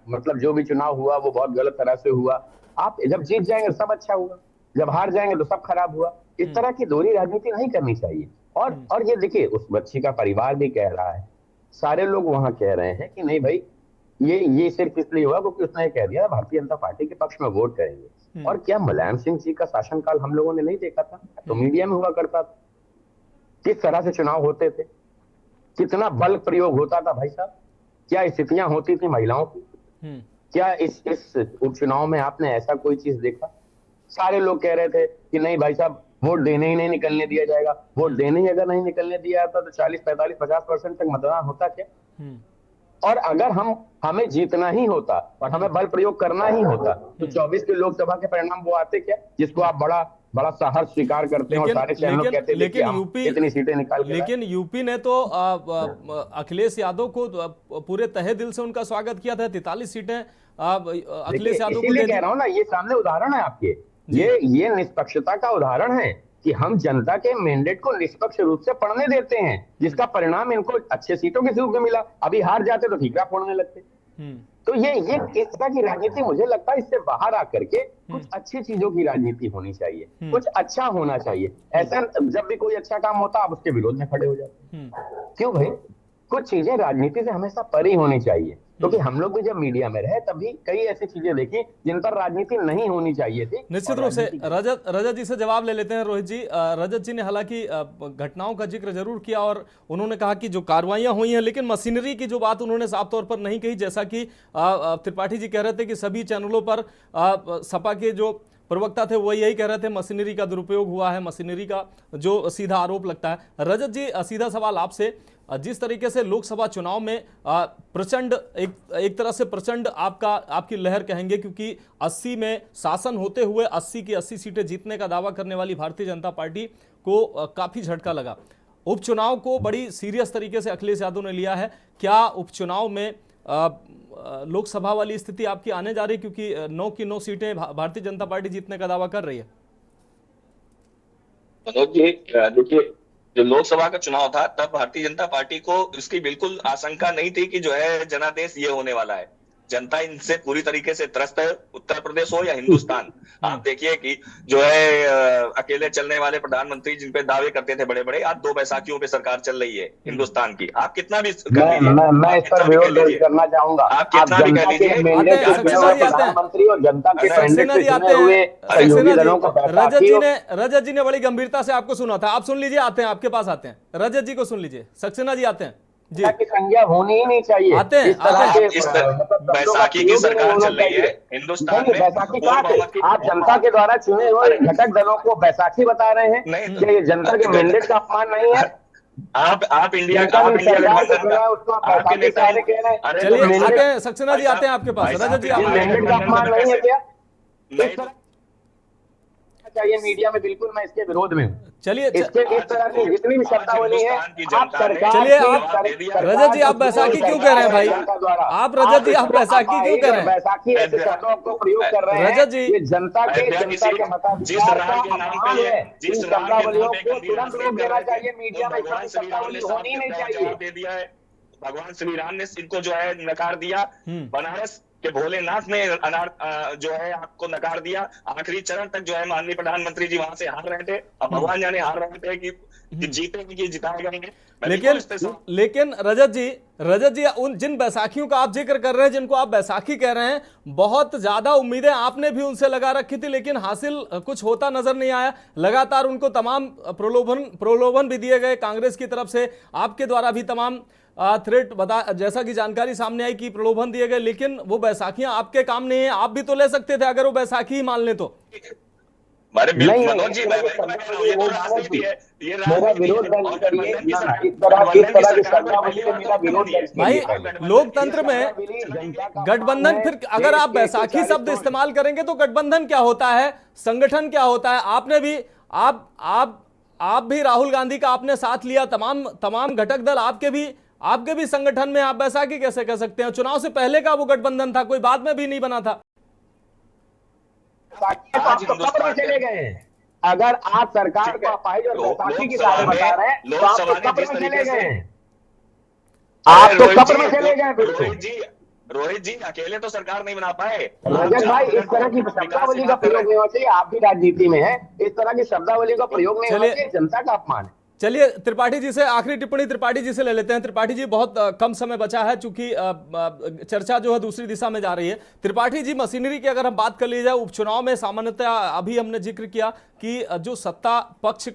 मतलब जो भी चुनाव हुआ वो बहुत गलत तरह से हुआ। आप जब जीत जाएंगे तो सब अच्छा हुआ, जब हार जाएंगे तो सब खराब हुआ। इस तरह की दोहरी राजनीति नहीं करनी चाहिए। और ये देखिए, उस बच्ची का परिवार भी कह रहा है, सारे लोग वहां कह रहे हैं कि नहीं भाई ये सिर्फ इसलिए हुआ क्योंकि उसने कह दिया भारतीय जनता पार्टी के पक्ष में वोट करेंगे। और क्या मुलायम सिंह जी का शासनकाल हम लोगों ने नहीं देखा था? तो मीडिया में हुआ करता था, किस तरह से चुनाव होते थे, कितना बल प्रयोग होता था भाई साहब, क्या स्थितियां होती थी महिलाओं की। क्या इस उपचुनाव में आपने ऐसा कोई चीज देखा? सारे लोग कह रहे थे कि नहीं भाई साहब वोट देने ही नहीं निकलने दिया जाएगा। वोट देने ही अगर नहीं निकलने दिया जाता तो 40, 45, 50% तक मतदान होता क्या? और अगर हमें जीतना ही होता और हमें बल प्रयोग करना ही होता तो 24 के लोकसभा के परिणाम वो आते क्या, जिसको आप बड़ा साहस स्वीकार करते हैं और सारे चैनल कहते हैं कि हम इतनी सीटें निकाल के। लेकिन यूपी ने तो अखिलेश यादव को पूरे तहे दिल से उनका स्वागत किया था। 43 सीटें अखिलेश यादव को कह रहा हूँ ना, ये सामने उदाहरण है आपके, ये निष्पक्षता का उदाहरण है कि हम जनता के मैंडेट को निष्पक्ष रूप से पढ़ने देते हैं, जिसका परिणाम इनको अच्छे सीटों के रूप में मिला। अभी हार जाते तो ठीकरा फोड़ने लगते। तो ये इस तरह की राजनीति मुझे लगता है इससे बाहर आकर के कुछ अच्छी चीजों की राजनीति होनी चाहिए, कुछ अच्छा होना चाहिए। ऐसा जब भी कोई अच्छा काम होता आप उसके विरोध में खड़े हो जाते हैं। क्यों भाई? कुछ चीजें राजनीति से हमेशा परे होनी चाहिए, क्योंकि हम लोग भी जब मीडिया में रहे तभी कई ऐसी चीजें देखी जिन पर राजनीति नहीं होनी चाहिए थी। निश्चित रूप से रजत जी से जवाब ले लेते हैं। रोहित जी, रजत जी ने हालांकि घटनाओं का जिक्र जरूर किया और उन्होंने कहा कि जो कार्रवाइयां हुई हैं, लेकिन मशीनरी की जो बात उन्होंने साफ तौर पर नहीं कही। जैसा कि त्रिपाठी जी कह रहे थे कि सभी चैनलों पर सपा के जो प्रवक्ता थे वो यही कह रहे थे मशीनरी का दुरुपयोग हुआ है, मशीनरी का जो सीधा आरोप लगता है। रजत जी, सीधा सवाल आपसे, जिस तरीके से लोकसभा चुनाव में प्रचंड एक तरह से प्रचंड आपकी लहर कहेंगे, क्योंकि 80 में शासन होते हुए 80 की 80 सीटें जीतने का दावा करने वाली भारतीय जनता पार्टी को काफी झटका लगा। उपचुनाव को बड़ी सीरियस तरीके से अखिलेश यादव ने लिया है। क्या उपचुनाव में लोकसभा वाली स्थिति आपकी आने जा रही, क्योंकि 9 की 9 सीटें भारतीय जनता पार्टी जीतने का दावा कर रही है? देखिए, जो लोकसभा का चुनाव था तब भारतीय जनता पार्टी को इसकी बिल्कुल आशंका नहीं थी कि जो है जनादेश ये होने वाला है। जनता इनसे पूरी तरीके से त्रस्त है, उत्तर प्रदेश हो या हिंदुस्तान। आप देखिए कि जो है अकेले चलने वाले प्रधानमंत्री जिन पे दावे करते थे बड़े बड़े, आज 2 बैसाखियों पे सरकार चल रही है हिंदुस्तान की। आप कितना भी मैं इस पर विरोध करना चाहूंगा। आप कितना भी कह लीजिए, प्रधानमंत्री और जनता के रजत जी ने बड़ी गंभीरता से आपको सुना था। आप सुन लीजिए, आते हैं आपके पास, आते हैं रजत जी को सुन लीजिए। सक्सेना जी आते हैं जी, की संज्ञा होनी ही नहीं चाहिए। आते हैं बैसाखी की सरकार चल रही है हिंदुस्तान में। बैसाखी आप जनता के द्वारा चुने हुए घटक दलों को बैसाखी बता रहे हैं? क्या ये जनता के मैंडेट का अपमान नहीं है? आप इंडिया गठबंधन आपके नेता चलिए आते हैं सक्सेना जी, आते हैं आपके पास। रजत जी आप चाहिए मीडिया में, बिल्कुल मैं इसके विरोध में हूँ। चलिए इस तरह की जितनी भी शब्दावली है आप सरकार, चलिए रजत जी आप बैसाखी क्यों कह रहे हैं भाई? आप रजत जी आप बैसाखी क्यों कह रहे हैं? बैसाखी ऐसे शब्दों को प्रयोग कर रहे हैं रजत जी, ये जनता के मताधिकार का अपमान है। इन शब्दावलियों को तुरंत रोक देना चाहिए, मीडिया में शब्दावली होनी नहीं चाहिए। दे दिया है भगवान श्री राम ने इनको जो है नकार दिया, बनारस के भोलेनाथ ने जो है आपको नकार दिया, आखिरी चरण तक जो है माननीय प्रधानमंत्री जी वहां से हार रहे थे। अब भगवान जाने हार रहे थे कि जीतेंगे कि जिताए जाएंगे। लेकिन रजत जी उन जिन बैसाखियों का आप जिक्र कर रहे हैं, जिनको आप बैसाखी कह रहे हैं, बहुत ज्यादा उम्मीदें आपने भी उनसे लगा रखी थी, लेकिन हासिल कुछ होता नजर नहीं आया। लगातार उनको तमाम प्रलोभन भी दिए गए कांग्रेस की तरफ से, आपके द्वारा भी तमाम थ्रेट जैसा कि जानकारी सामने आई कि प्रलोभन दिए गए, लेकिन वो बैसाखियां आपके काम नहीं है। आप भी तो ले सकते थे अगर वो बैसाखी ही मान ले तो। मनोज जी मेरा विरोध भाई लोकतंत्र में गठबंधन, फिर अगर आप बैसाखी शब्द इस्तेमाल करेंगे तो गठबंधन क्या होता है, संगठन क्या होता है? आपने भी आप भी राहुल गांधी का आपने साथ लिया, तमाम घटक दल आपके भी संगठन में, आप बैसाखी कैसे कह सकते हैं? चुनाव से पहले का वो गठबंधन था, कोई बाद में भी नहीं बना था। कब्र में चले गए। अगर आप सरकार को अपाहिज और बैसाखी की बात बता रहे हैं तो आप तो कब्र में चले गए। आप तो कब्र में चले गए। रोहित जी अकेले तो सरकार नहीं बना पाए। रजत भाई इस तरह की शब्दावली का प्रयोग नहीं होना चाहिए, आप भी राजनीति में हैं, इस तरह की शब्दावली का प्रयोग नहीं होना चाहिए, जनता का अपमान है। चलिए त्रिपाठी जी से आखिरी टिप्पणी त्रिपाठी जी से ले लेते हैं। त्रिपाठी जी बहुत कम समय बचा है, चूंकि चर्चा जो है दूसरी दिशा में जा रही है। त्रिपाठी जी मशीनरी की अगर हम बात कर ली जाए, उपचुनाव में सामान्यतः अभी हमने जिक्र किया कि जो सत्ता पक्ष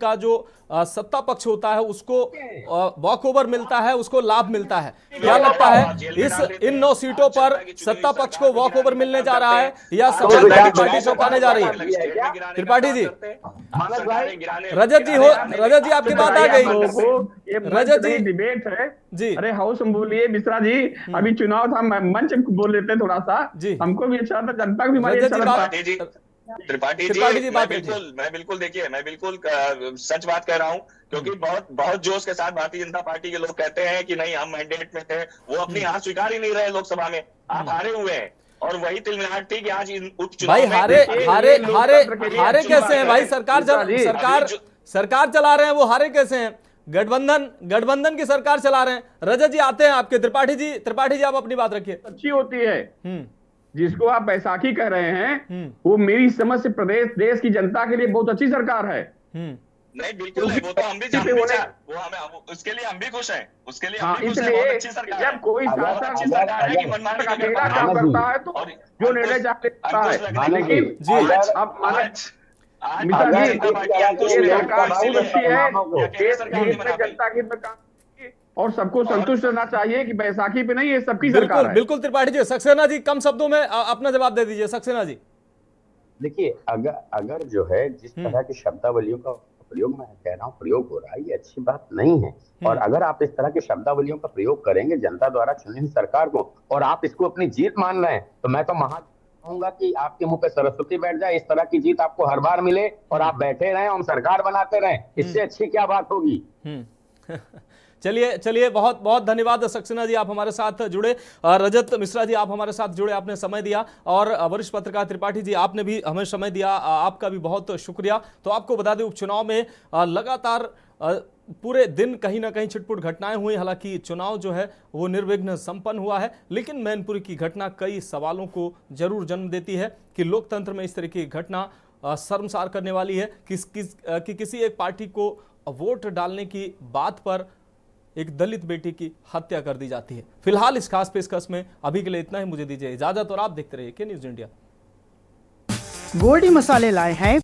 होता है उसको वॉक ओवर मिलता है, उसको लाभ मिलता है। क्या लगता है इन 9 सीटों पर सत्ता पक्ष को वॉक ओवर मिलने जा रहा है या समाजवादी पार्टी चौंकाने जा रही है? त्रिपाठी जी, रजत जी आपकी बात आ गई। रजत जी डिबेट है जी, अरे हाउस बोलिए मिश्रा जी, अभी चुनाव था, मंच बोल लेते हैं थोड़ा सा जी, हमको भी अच्छा था, जनता को भी हमारी अच्छा। त्रिपाठी जी मैं बिल्कुल सच बात कह रहा हूं, क्योंकि बहुत जोश के साथ भारतीय जनता पार्टी के लोग कहते हैं कि नहीं हम मैंडेट में थे, वो अपनी हार स्वीकार ही नहीं रहे लोकसभा में। आप हारे हुए हैं और वही तिलमिलाट थी कि आज उपचुनाव भाई हारे कैसे हैं भाई? सरकार चला रहे हैं, वो हारे कैसे हैं? गठबंधन की सरकार चला रहे हैं। रजत जी आते हैं आपके। त्रिपाठी जी आप अपनी बात रखिए। अच्छी होती है, जिसको आप बैसाखी कह रहे हैं वो मेरी समझ से प्रदेश देश की जनता के लिए बहुत अच्छी सरकार है। नहीं बिल्कुल नहीं, वो तो हम भी जानते हैं, वो हमें उसके लिए हम भी खुश हैं, उसके लिए हम भी खुश हैं, बहुत अच्छी सरकार है। जब कोई शासन अकेला काम करता है तो जो निर्णय लेता है, लेकिन जनता की और सबको संतुष्ट रहना चाहिए कि बैसाखी पे नहीं, ये सबकी सरकार है। बिल्कुल त्रिपाठी जी। सक्सेना जी कम शब्दों में अपना जवाब दे दीजिए। सक्सेना जी देखिए, अगर जो है जिस तरह की शब्दावलियों का प्रयोग, मैं कह रहा हूँ प्रयोग हो रहा है, ये अच्छी बात नहीं है। और अगर आप इस तरह की शब्दावलियों का प्रयोग करेंगे जनता द्वारा चुनी हुई सरकार को, और आप इसको अपनी जीत मान रहे हैं, तो मैं तो कहूंगा कि आपके मुंह पे सरस्वती बैठ जाए, इस तरह की जीत आपको हर बार मिले और आप बैठे रहें, हम सरकार बनाते रहें, इससे अच्छी क्या बात होगी? चलिए बहुत बहुत धन्यवाद सक्सेना जी, आप हमारे साथ जुड़े। रजत मिश्रा जी आप हमारे साथ जुड़े, आपने समय दिया, और वरिष्ठ पत्रकार त्रिपाठी जी आपने भी हमें समय दिया, आपका भी बहुत शुक्रिया। तो आपको बता दें उपचुनाव में लगातार पूरे दिन कहीं ना कहीं छिटपुट घटनाएं हुई। हालांकि चुनाव जो है वो निर्विघ्न संपन्न हुआ है, लेकिन मैनपुरी की घटना कई सवालों को जरूर जन्म देती है कि लोकतंत्र में इस तरह की घटना शर्मसार करने वाली है कि किसी एक पार्टी को वोट डालने की बात पर एक दलित बेटी की हत्या कर दी जाती है। फिलहाल इस खास पेशकश में अभी के लिए इतना ही, मुझे दीजिए इजाजत और आप देखते रहिए के न्यूज इंडिया। गोल्डी मसाले लाए हैं